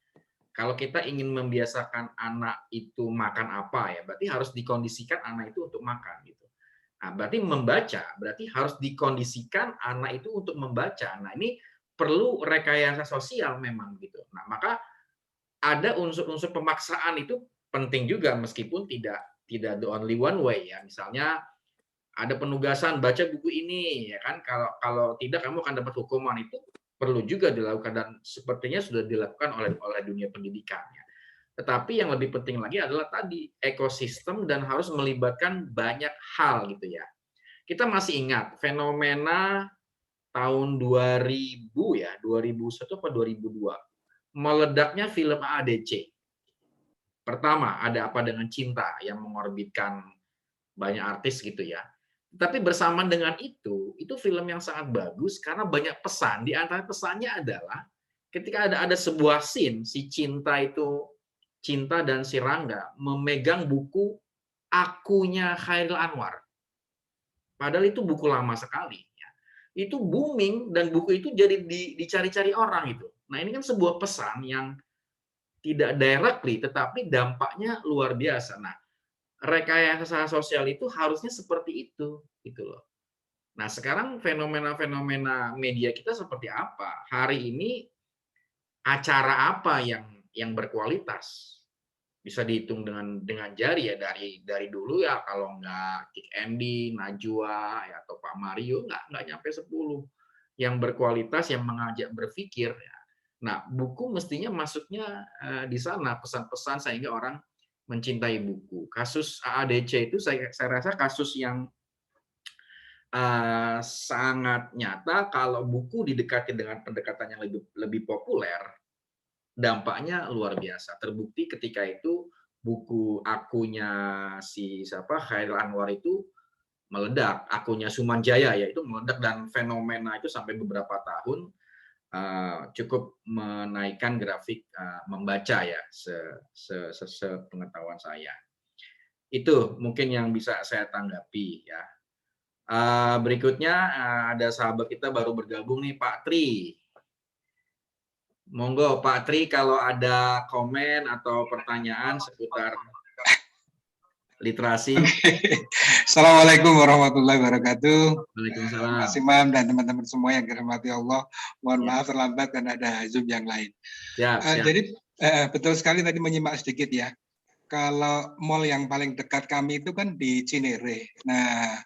Kalau kita ingin membiasakan anak itu makan apa ya, berarti harus dikondisikan anak itu untuk makan gitu. Nah, berarti membaca, berarti harus dikondisikan anak itu untuk membaca. Nah, ini perlu rekayasa sosial memang gitu. Nah, maka ada unsur-unsur pemaksaan itu penting juga meskipun tidak the only one way ya. Misalnya ada penugasan baca buku ini ya kan, kalau tidak kamu akan dapat hukuman, itu perlu juga dilakukan dan sepertinya sudah dilakukan oleh dunia pendidikannya. Tetapi yang lebih penting lagi adalah tadi ekosistem dan harus melibatkan banyak hal gitu ya. Kita masih ingat fenomena tahun 2000 ya, 2001 atau 2002 meledaknya film AADC. Pertama, ada Apa Dengan Cinta yang mengorbitkan banyak artis gitu ya. Tapi bersamaan dengan itu film yang sangat bagus karena banyak pesan. Di antara pesannya adalah ketika ada sebuah scene, si Cinta dan si Rangga memegang buku Akunya Chairil Anwar. Padahal itu buku lama sekali. Itu booming dan buku itu jadi dicari-cari orang itu. Nah, ini kan sebuah pesan yang tidak directly tetapi dampaknya luar biasa. Nah, rekayasa sosial itu harusnya seperti itu gitu loh. Nah, sekarang fenomena-fenomena media kita seperti apa? Hari ini acara apa yang berkualitas? Bisa dihitung dengan jari ya, dari dulu ya, kalau nggak Kick Andy, Najwa ya, atau Pak Mario nggak nyampe 10 yang berkualitas, yang mengajak berpikir ya. Nah, buku mestinya masuknya di sana, pesan-pesan sehingga orang mencintai buku. Kasus AADC itu saya rasa kasus yang sangat nyata. Kalau buku didekati dengan pendekatan yang lebih populer, dampaknya luar biasa. Terbukti ketika itu buku akunya si siapa Khairil Anwar itu meledak, akunya Sumanjaya ya itu meledak, dan fenomena itu sampai beberapa tahun cukup menaikkan grafik membaca ya, sepengetahuan saya. Itu mungkin yang bisa saya tanggapi ya. Berikutnya ada sahabat kita baru bergabung nih, Pak Tri. Monggo Pak Tri, kalau ada komen atau pertanyaan seputar literasi. Assalamualaikum warahmatullahi wabarakatuh. Waalaikumsalam. Mas Imam dan teman-teman semua yang dirahmati Allah. Mohon maaf terlambat karena ada Zoom yang lain. Siap. Jadi betul sekali tadi menyimak sedikit ya. Kalau mall yang paling dekat kami itu kan di Cinere. Nah,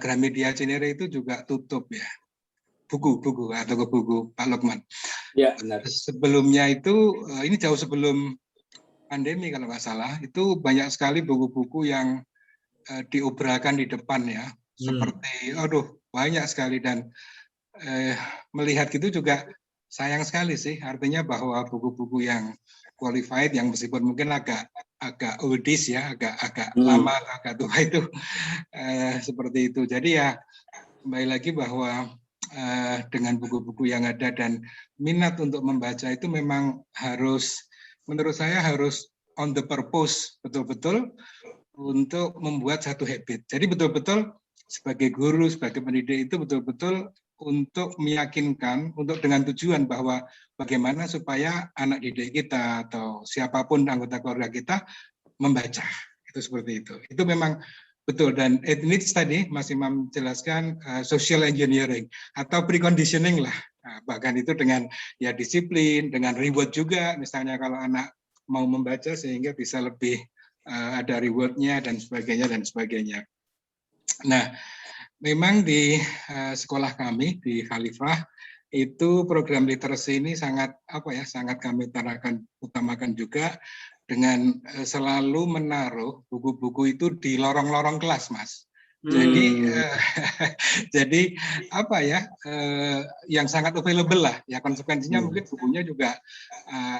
Gramedia Cinere itu juga tutup ya. Buku atau ke buku Pak Lukman. Ya, benar. Sebelumnya itu ini jauh sebelum pandemi kalau nggak salah, itu banyak sekali buku-buku yang diobrolkan di depan ya, seperti banyak sekali, dan melihat gitu juga sayang sekali sih, artinya bahwa buku-buku yang qualified yang meskipun mungkin agak oldies ya, agak lama, agak tua itu seperti itu. Jadi ya kembali lagi bahwa dengan buku-buku yang ada dan minat untuk membaca itu memang harus, menurut saya harus on the purpose, betul-betul untuk membuat satu habit. Jadi betul-betul sebagai guru, sebagai pendidik itu betul-betul untuk meyakinkan, untuk dengan tujuan bahwa bagaimana supaya anak didik kita atau siapapun anggota keluarga kita membaca. Itu seperti itu. Itu memang betul, dan it needs tadi Mas Imam jelaskan social engineering atau preconditioning lah. Nah, bahkan itu dengan ya disiplin, dengan reward juga, misalnya kalau anak mau membaca sehingga bisa lebih ada rewardnya dan sebagainya. Nah, memang di sekolah kami di Khalifah itu program literasi ini sangat sangat kami utamakan juga dengan selalu menaruh buku-buku itu di lorong-lorong kelas, Mas. Jadi yang sangat available lah ya, konsekuensinya mungkin bukunya juga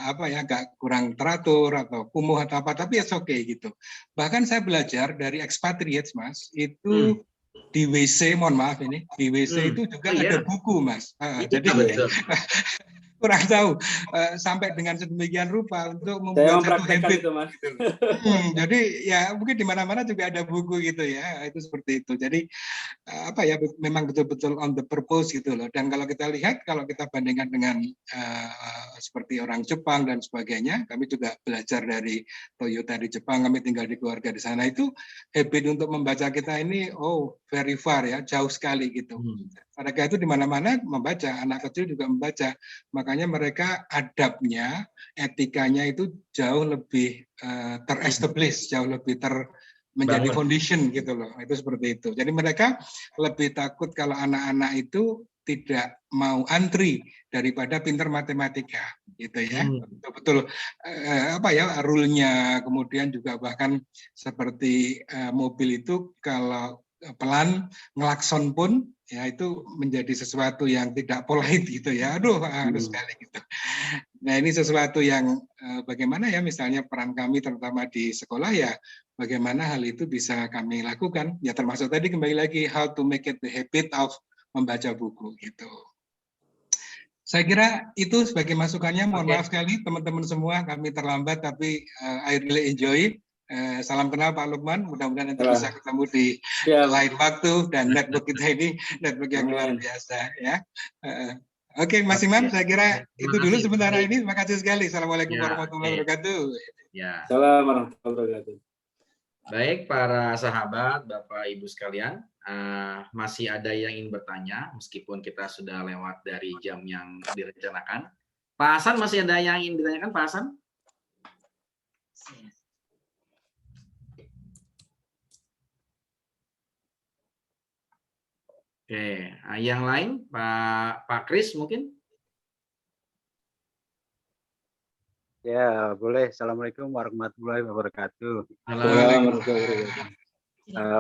agak kurang teratur atau kumuh atau apa, tapi it's okay gitu. Bahkan saya belajar dari expatriates, Mas, itu di WC, mohon maaf ini, di WC itu juga ada buku, Mas. Jadi kurang tahu sampai dengan sedemikian rupa untuk membuat satu habit. Itu, Mas. Jadi ya mungkin di mana-mana juga ada buku gitu ya, itu seperti itu. Jadi memang betul-betul on the purpose gitu loh. Dan kalau kita lihat, kalau kita bandingkan dengan seperti orang Jepang dan sebagainya, kami juga belajar dari Toyota di Jepang, kami tinggal di keluarga di sana, itu habit untuk membaca kita ini very far ya, jauh sekali gitu. Mereka itu di mana-mana membaca, anak kecil juga membaca. Makanya mereka adabnya, etikanya itu jauh lebih ter-establish, jauh lebih menjadi foundation gitu loh. Itu seperti itu. Jadi mereka lebih takut kalau anak-anak itu tidak mau antri daripada pintar matematika gitu ya. Betul-betul rule-nya, kemudian juga bahkan seperti mobil itu kalau pelan ngelakson pun ya itu menjadi sesuatu yang tidak polite gitu ya. Harus sekali gitu. Nah, ini sesuatu yang bagaimana ya, misalnya peran kami terutama di sekolah ya, bagaimana hal itu bisa kami lakukan ya, termasuk tadi kembali lagi how to make it the habit of membaca buku gitu. Saya kira itu sebagai masukannya. Mohon maaf sekali teman-teman semua, kami terlambat, tapi I really enjoy. Salam kenal Pak Lukman, mudah-mudahan nanti bisa ketemu di lain waktu, dan network kita ini network yang luar biasa ya. Oke, Mas Imam, saya kira itu dulu sementara ini. Terima kasih sekali. Assalamualaikum warahmatullahi wabarakatuh. Ya. Assalamualaikum warahmatullahi wabarakatuh. Baik, para sahabat, Bapak Ibu sekalian, masih ada yang ingin bertanya meskipun kita sudah lewat dari jam yang direncanakan. Pak Hasan, masih ada yang ingin ditanyakan, Pak Hasan? Oke, yang lain, Pak Kris mungkin? Ya, boleh. Assalamualaikum warahmatullahi wabarakatuh.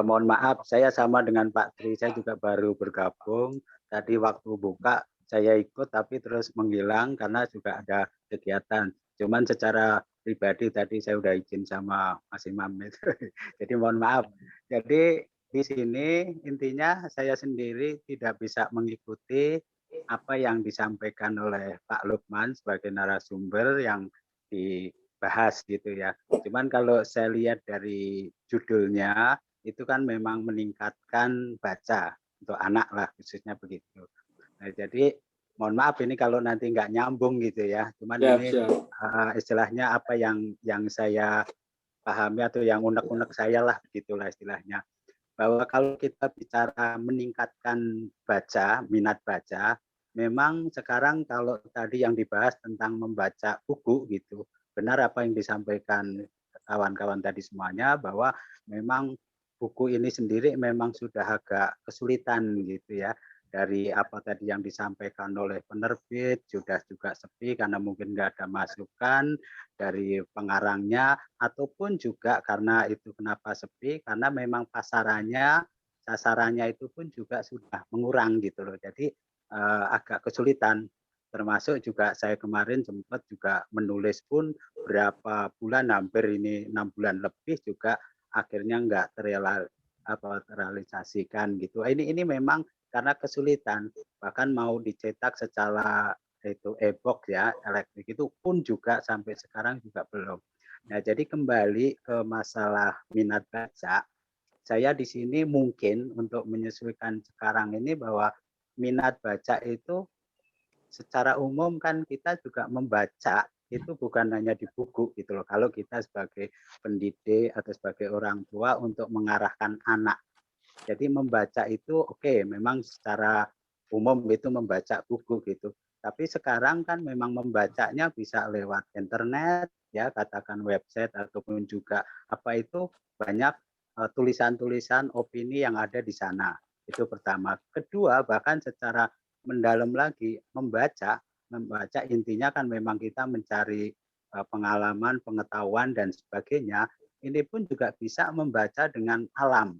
Mohon maaf, saya sama dengan Pak Tri, saya juga baru bergabung. Tadi waktu buka saya ikut, tapi terus menghilang karena juga ada kegiatan. Cuman secara pribadi tadi saya udah izin sama Mas Imam itu. Jadi mohon maaf. Jadi di sini intinya saya sendiri tidak bisa mengikuti apa yang disampaikan oleh Pak Lukman sebagai narasumber yang dibahas gitu ya. Cuman kalau saya lihat dari judulnya itu kan memang meningkatkan baca untuk anak lah khususnya begitu. Nah, jadi mohon maaf ini kalau nanti nggak nyambung gitu ya. Cuman ini istilahnya apa yang saya pahami atau yang unek-unek saya lah begitulah istilahnya. Bahwa kalau kita bicara meningkatkan baca, minat baca, memang sekarang kalau tadi yang dibahas tentang membaca buku gitu, benar apa yang disampaikan kawan-kawan tadi semuanya bahwa memang buku ini sendiri memang sudah agak kesulitan gitu ya. Dari apa tadi yang disampaikan oleh penerbit, sudah juga sepi karena mungkin nggak ada masukan dari pengarangnya, ataupun juga karena itu kenapa sepi, karena memang sasarannya itu pun juga sudah mengurang gitu loh. Jadi agak kesulitan. Termasuk juga saya kemarin sempat juga menulis pun berapa bulan, hampir ini 6 bulan lebih juga akhirnya nggak terrealisasikan gitu. Ini memang karena kesulitan, bahkan mau dicetak secara itu e-book ya, elektrik itu pun juga sampai sekarang juga belum. Nah, jadi kembali ke masalah minat baca, saya di sini mungkin untuk menyesuaikan sekarang ini bahwa minat baca itu secara umum kan kita juga membaca itu bukan hanya di buku gitu loh. Kalau kita sebagai pendidik atau sebagai orang tua untuk mengarahkan anak. Jadi membaca itu oke, memang secara umum itu membaca buku gitu. Tapi sekarang kan memang membacanya bisa lewat internet ya, katakan website ataupun juga apa itu banyak tulisan-tulisan opini yang ada di sana. Itu pertama. Kedua, bahkan secara mendalam lagi membaca intinya kan memang kita mencari pengalaman, pengetahuan dan sebagainya. Ini pun juga bisa membaca dengan alam.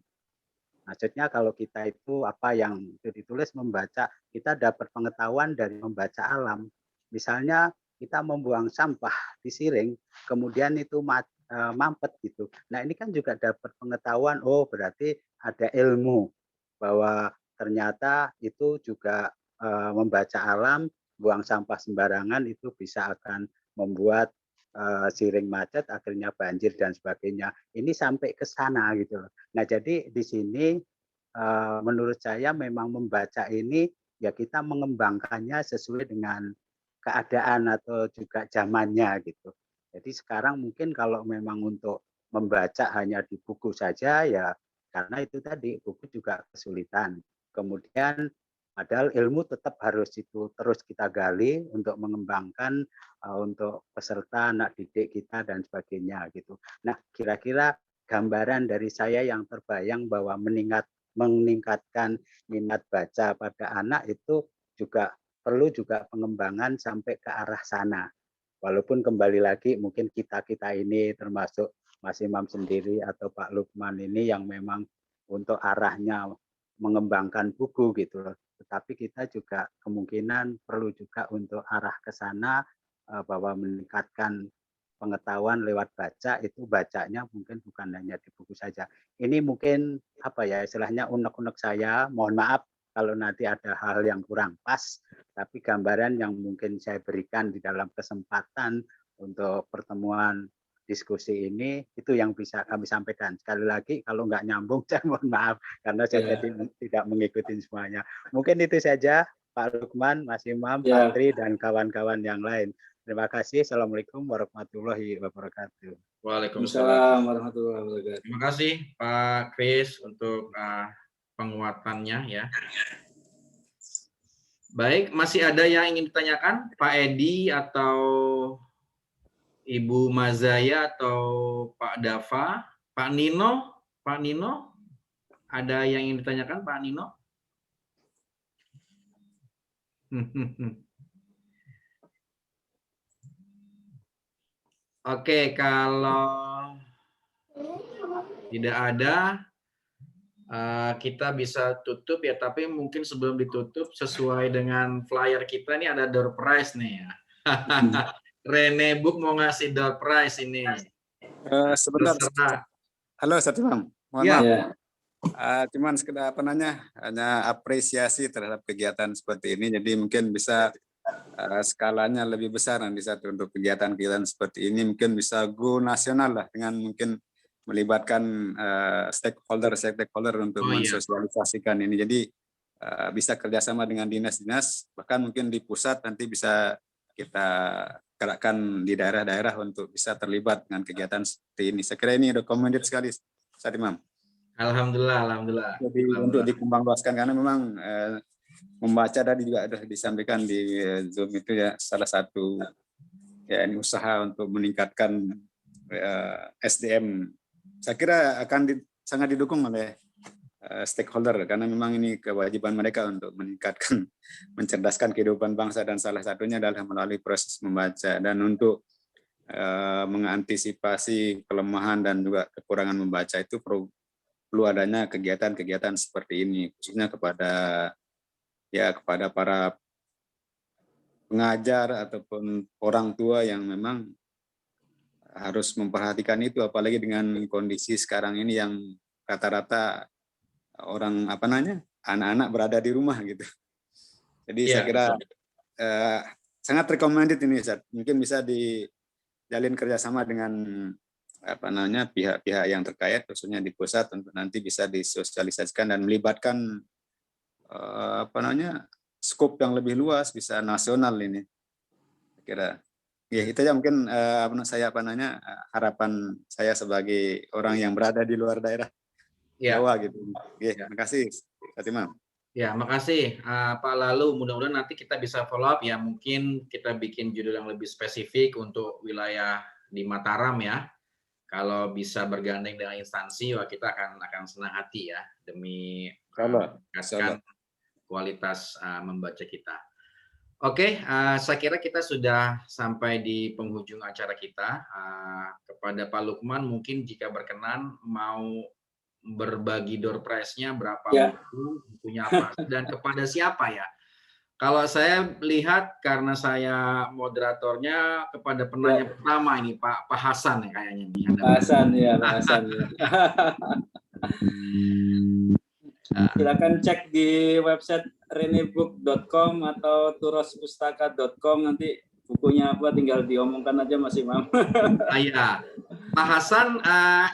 Maksudnya kalau kita itu apa yang itu ditulis membaca, kita dapat pengetahuan dari membaca alam. Misalnya kita membuang sampah di siring, kemudian itu mampet gitu. Nah ini kan juga dapat pengetahuan, oh berarti ada ilmu bahwa ternyata itu juga membaca alam, buang sampah sembarangan itu bisa akan membuat siring macet, akhirnya banjir dan sebagainya. Ini sampai ke sana gitu loh. Nah jadi di sini menurut saya memang membaca ini ya kita mengembangkannya sesuai dengan keadaan atau juga zamannya gitu. Jadi sekarang mungkin kalau memang untuk membaca hanya di buku saja ya karena itu tadi buku juga kesulitan. Kemudian padahal ilmu tetap harus itu terus kita gali untuk mengembangkan untuk peserta anak didik kita dan sebagainya gitu. Nah, kira-kira gambaran dari saya yang terbayang bahwa meningkatkan minat baca pada anak itu juga perlu juga pengembangan sampai ke arah sana. Walaupun kembali lagi mungkin kita-kita ini termasuk Mas Imam sendiri atau Pak Lukman ini yang memang untuk arahnya mengembangkan buku gitu loh. Tetapi kita juga kemungkinan perlu juga untuk arah ke sana bahwa meningkatkan pengetahuan lewat baca itu bacanya mungkin bukan hanya di buku saja. Ini mungkin apa ya istilahnya unek-unek saya, mohon maaf kalau nanti ada hal yang kurang pas, tapi gambaran yang mungkin saya berikan di dalam kesempatan untuk pertemuan diskusi ini itu yang bisa kami sampaikan. Sekali lagi kalau nggak nyambung saya mohon maaf karena saya tadi tidak mengikuti semuanya. Mungkin itu saja Pak Lukman, Mas Imam, Pak Tri dan kawan-kawan yang lain. Terima kasih. Assalamualaikum warahmatullahi wabarakatuh. Waalaikumsalam warahmatullahi wabarakatuh. Terima kasih Pak Kris untuk penguatannya ya. Baik, masih ada yang ingin ditanyakan Pak Edi atau Ibu Mazaya atau Pak Dava, Pak Nino, ada yang ingin ditanyakan Pak Nino? Oke, kalau tidak ada, kita bisa tutup ya. Tapi mungkin sebelum ditutup, sesuai dengan flyer kita ini ada door prize nih ya. Rene Book mau ngasih door prize ini. Sebentar. Terserah. Halo, Ustaz Imam. Mohon Ya. maaf. Cuman sekedar hanya apresiasi terhadap kegiatan seperti ini. Jadi mungkin bisa skalanya lebih besar nanti satu untuk kegiatan-kegiatan seperti ini. Mungkin bisa go nasional lah dengan mungkin melibatkan stakeholder untuk mensosialisasikan ini. Jadi bisa kerjasama dengan dinas-dinas, bahkan mungkin di pusat nanti bisa kita gerakkan di daerah-daerah untuk bisa terlibat dengan kegiatan seperti ini. Saya kira ini recommended sekali, Ustaz Imam. Alhamdulillah. Jadi untuk dikembangluaskan karena memang membaca tadi juga sudah disampaikan di Zoom itu ya salah satu ya ini usaha untuk meningkatkan SDM. Saya kira akan sangat didukung oleh stakeholder karena memang ini kewajiban mereka untuk meningkatkan, mencerdaskan kehidupan bangsa dan salah satunya adalah melalui proses membaca dan untuk mengantisipasi kelemahan dan juga kekurangan membaca itu perlu adanya kegiatan-kegiatan seperti ini khususnya kepada para pengajar ataupun orang tua yang memang harus memperhatikan itu apalagi dengan kondisi sekarang ini yang rata-rata orang anak-anak berada di rumah gitu. Jadi saya kira sangat recommended ini Ustaz. Mungkin bisa dijalin kerjasama dengan pihak-pihak yang terkait khususnya di pusat untuk nanti bisa disosialisasikan dan melibatkan skop yang lebih luas bisa nasional ini. Saya kira ya itu ya mungkin harapan saya sebagai orang yang berada di luar daerah Jawa gitu. Terima kasih Pak Imam. Ya, makasih Pak Lalu. Mudah-mudahan nanti kita bisa follow up ya. Mungkin kita bikin judul yang lebih spesifik untuk wilayah di Mataram ya. Kalau bisa bergandeng dengan instansi, kita akan senang hati ya demi meningkatkan kualitas membaca kita. Oke, saya kira kita sudah sampai di penghujung acara kita. Kepada Pak Lukman, mungkin jika berkenan mau berbagi door prize-nya berapa bukunya apa dan kepada siapa ya? Kalau saya lihat karena saya moderatornya kepada penanya pertama ini Pak Hasan ya kayaknya. Pak Hasan ya. Silakan cek di website renebook.com atau turospustaka.com nanti bukunya apa tinggal diomongkan aja Mas Imam. Iya. Pak Hasan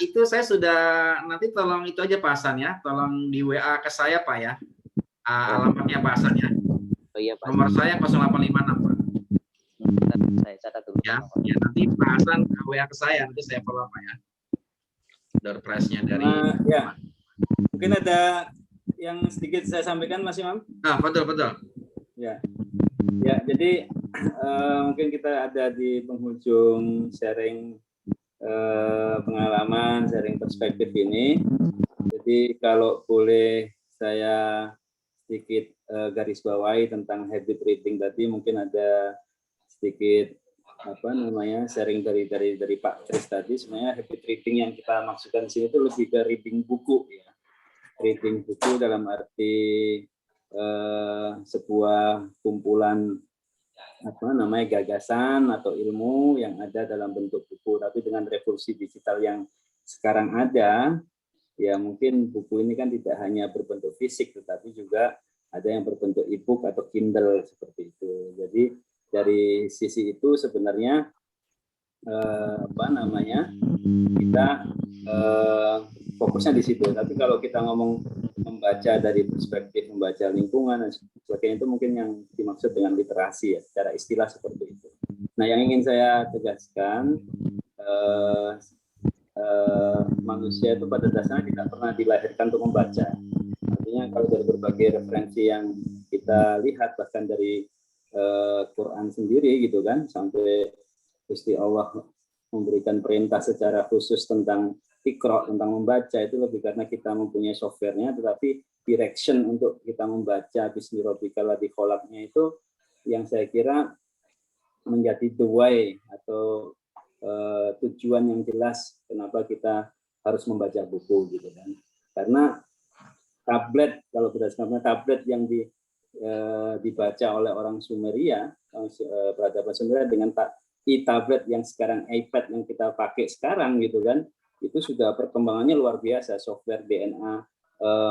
itu saya sudah nanti tolong itu aja Pak Hasan ya, tolong di WA ke saya Pak ya. Alamatnya Pak Hasan ya. Oh, iya, Pak. Nomor saya 0856 Pak. Saya catat dulu. Ya, nanti Pak Hasan WA ke saya, nanti saya follow Pak ya. Door prize-nya dari ya. Mungkin ada yang sedikit saya sampaikan Mas Imam. Betul. Ya, jadi mungkin kita ada di penghujung sharing pengalaman, sharing perspektif ini. Jadi kalau boleh saya sedikit garis bawahi tentang habit reading tadi, mungkin ada sedikit sharing dari Pak Kris tadi. Sebenarnya habit reading yang kita maksudkan di sini itu lebih ke reading buku ya. Reading buku dalam arti sebuah kumpulan gagasan atau ilmu yang ada dalam bentuk buku, tapi dengan revolusi digital yang sekarang ada, ya mungkin buku ini kan tidak hanya berbentuk fisik, tetapi juga ada yang berbentuk e-book atau Kindle seperti itu. Jadi dari sisi itu sebenarnya kita fokusnya di situ. Tapi kalau kita ngomong membaca dari perspektif membaca lingkungan dan sebagainya, itu mungkin yang dimaksud dengan literasi ya, secara istilah seperti itu. Nah, yang ingin saya tegaskan, manusia itu pada dasarnya tidak pernah dilahirkan untuk membaca. Artinya kalau dari berbagai referensi yang kita lihat, bahkan dari Quran sendiri gitu kan, sampai Gusti Allah memberikan perintah secara khusus tentang Iqra, tentang membaca, itu lebih karena kita mempunyai softwarenya, tetapi direction untuk kita membaca Bismi Rabbikal Ladzi Khalaqnya itu yang saya kira menjadi the way atau tujuan yang jelas kenapa kita harus membaca buku gitu kan. Karena tablet, kalau berdasarkan tablet yang dibaca oleh orang Sumeria, peradaban Sumeria dengan e-tablet yang sekarang, iPad yang kita pakai sekarang gitu kan, itu sudah perkembangannya luar biasa. Software DNA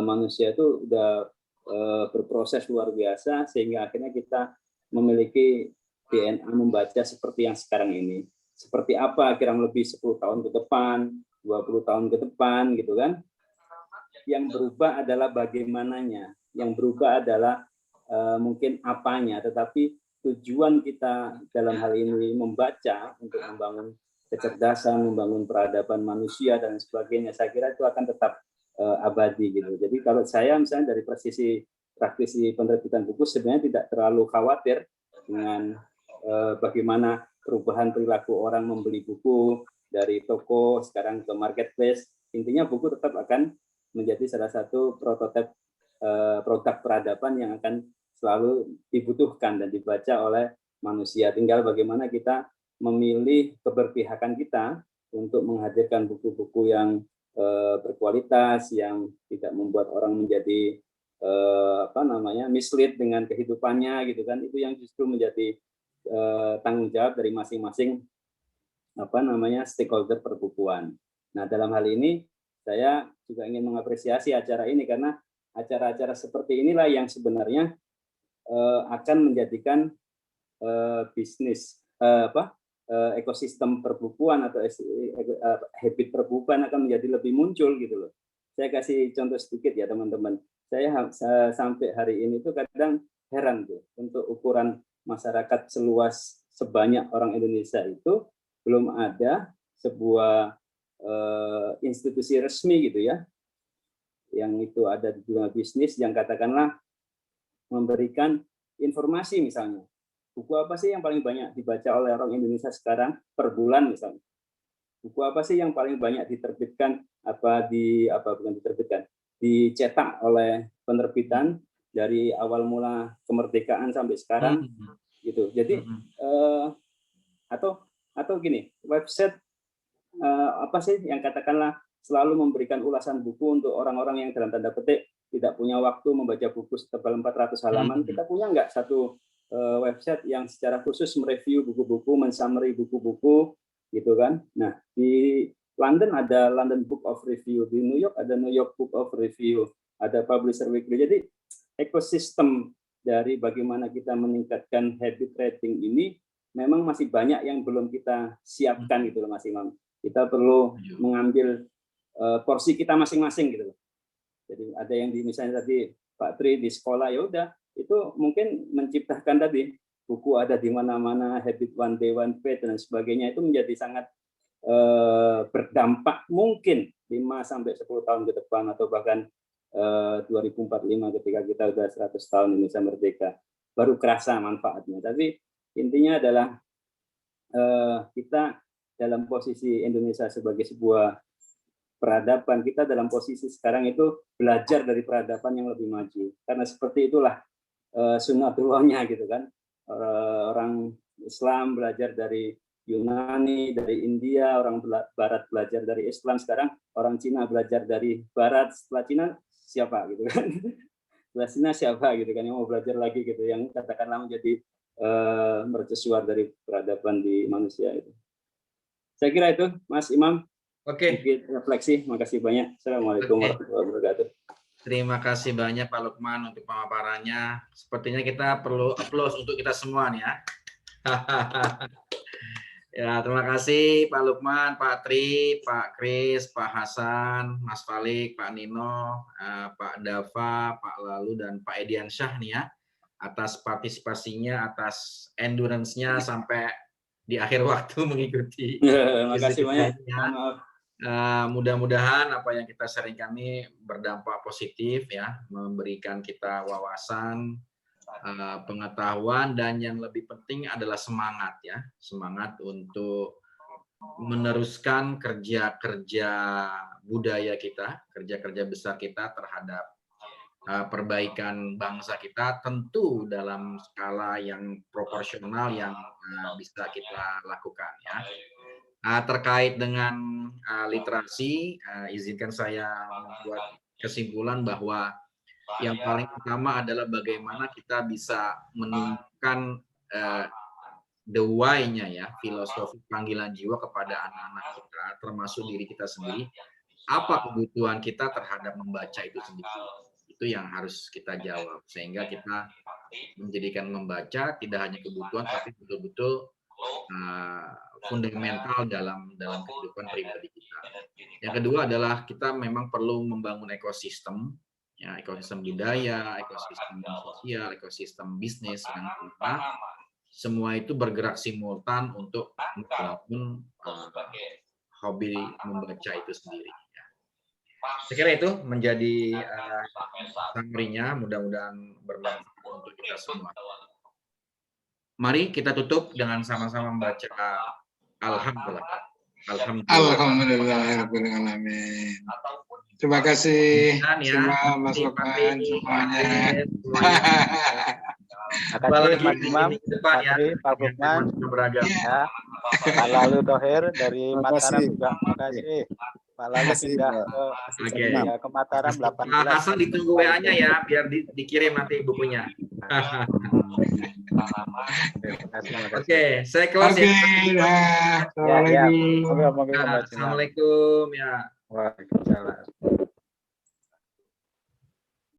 manusia itu udah berproses luar biasa sehingga akhirnya kita memiliki DNA membaca seperti yang sekarang ini. Seperti apa kurang lebih 10 tahun ke depan, 20 tahun ke depan gitu kan. Yang berubah adalah bagaimananya, yang berubah adalah mungkin apanya, tetapi tujuan kita dalam hal ini membaca untuk membangun kecerdasan, membangun peradaban manusia dan sebagainya, saya kira itu akan tetap abadi gitu. Jadi kalau saya misalnya dari praktisi penerbitan buku sebenarnya tidak terlalu khawatir dengan bagaimana perubahan perilaku orang membeli buku dari toko sekarang ke marketplace. Intinya buku tetap akan menjadi salah satu prototipe produk peradaban yang akan selalu dibutuhkan dan dibaca oleh manusia. Tinggal bagaimana kita memilih keberpihakan kita untuk menghadirkan buku-buku yang berkualitas, yang tidak membuat orang menjadi mislead dengan kehidupannya gitu kan. Itu yang justru menjadi tanggung jawab dari masing-masing stakeholder perbukuan. Nah, dalam hal ini saya juga ingin mengapresiasi acara ini karena acara-acara seperti inilah yang sebenarnya akan menjadikan bisnis ekosistem perbukuan atau habit perbukuan akan menjadi lebih muncul gitu loh. Saya kasih contoh sedikit ya teman-teman. Saya sampai hari ini tuh kadang heran tuh untuk ukuran masyarakat seluas sebanyak orang Indonesia itu belum ada sebuah institusi resmi gitu ya, yang itu ada di dunia bisnis yang katakanlah memberikan informasi misalnya. Buku apa sih yang paling banyak dibaca oleh orang Indonesia sekarang per bulan misalnya? Buku apa sih yang paling banyak diterbitkan dicetak oleh penerbitan dari awal mula kemerdekaan sampai sekarang gitu. Jadi atau gini, website apa sih yang katakanlah selalu memberikan ulasan buku untuk orang-orang yang dalam tanda petik tidak punya waktu membaca buku setebal 400 halaman. Kita punya nggak satu website yang secara khusus mereview buku-buku, mensummary buku-buku gitu kan. Nah, di London ada London Book of Review, di New York ada New York Book of Review, ada Publisher Weekly. Jadi ekosistem dari bagaimana kita meningkatkan habit reading ini memang masih banyak yang belum kita siapkan gitu loh Mas Imam. Kita perlu mengambil porsi kita masing-masing gitu loh. Jadi ada yang misalnya tadi Pak Tri di sekolah, ya udah itu mungkin menciptakan tadi buku ada di mana-mana, habit one day one page dan sebagainya, itu menjadi sangat berdampak mungkin 5-10 tahun ke depan atau bahkan 2045 ketika kita sudah 100 tahun Indonesia merdeka baru kerasa manfaatnya. Tapi intinya adalah kita dalam posisi Indonesia sebagai sebuah peradaban, kita dalam posisi sekarang itu belajar dari peradaban yang lebih maju. Karena seperti itulah sunnatullahnya gitu kan. Orang Islam belajar dari Yunani, dari India, orang Barat belajar dari Islam, sekarang orang Cina belajar dari Barat, setelah Cina siapa gitu kan. Setelah Cina siapa gitu kan yang mau belajar lagi gitu, yang katakanlah menjadi mercusuar dari peradaban di manusia itu. Saya kira itu, Mas Imam. Oke. Refleksi, makasih banyak. Assalamualaikum warahmatullahi wabarakatuh. Terima kasih banyak Pak Lukman untuk pemaparannya. Sepertinya kita perlu applause untuk kita semua nih ya. Ya, terima kasih Pak Lukman, Pak Tri, Pak Kris, Pak Hasan, Mas Falik, Pak Nino, Pak Dava, Pak Lalu, dan Pak Ediansyah nih ya, atas partisipasinya, atas endurance-nya sampai di akhir waktu mengikuti. Terima kasih banyak. Mudah-mudahan apa yang kita sharingkan ini berdampak positif ya, memberikan kita wawasan, pengetahuan, dan yang lebih penting adalah semangat ya, semangat untuk meneruskan kerja-kerja budaya kita, kerja-kerja besar kita terhadap perbaikan bangsa kita, tentu dalam skala yang proporsional yang bisa kita lakukan ya. Terkait dengan literasi, izinkan saya membuat kesimpulan bahwa yang paling utama adalah bagaimana kita bisa menumbuhkan the why-nya ya, filosofi panggilan jiwa kepada anak-anak kita, termasuk diri kita sendiri, apa kebutuhan kita terhadap membaca itu sendiri. Itu yang harus kita jawab, sehingga kita menjadikan membaca tidak hanya kebutuhan, tapi betul-betul fundamental dalam kehidupan pribadi kita. Yang kedua adalah kita memang perlu membangun ekosistem, ya, ekosistem budaya, ekosistem sosial, ekosistem bisnis yang mana semua itu bergerak simultan untuk membangun hobi membaca itu sendiri. Ya. Saya kira itu menjadi summary-nya, mudah-mudahan bermanfaat untuk kita semua. Mari kita tutup dengan sama-sama membaca Alhamdulillah. Alhamdulillahirrahmanirrahim. Terima kasih semua Mas Lukman semuanya. Makasih Mas Imam, makasih Pak Lukman, ya. Pak Lalu Thohir dari Mataram juga, makasih. Pak Lalu pindah ke Mataram 18. Hasan ditunggu WA-nya ya, biar dikirim nanti bukunya. Oke, saya close ya. Assalamualaikum. Assalamualaikum ya. Waalaikumsalam.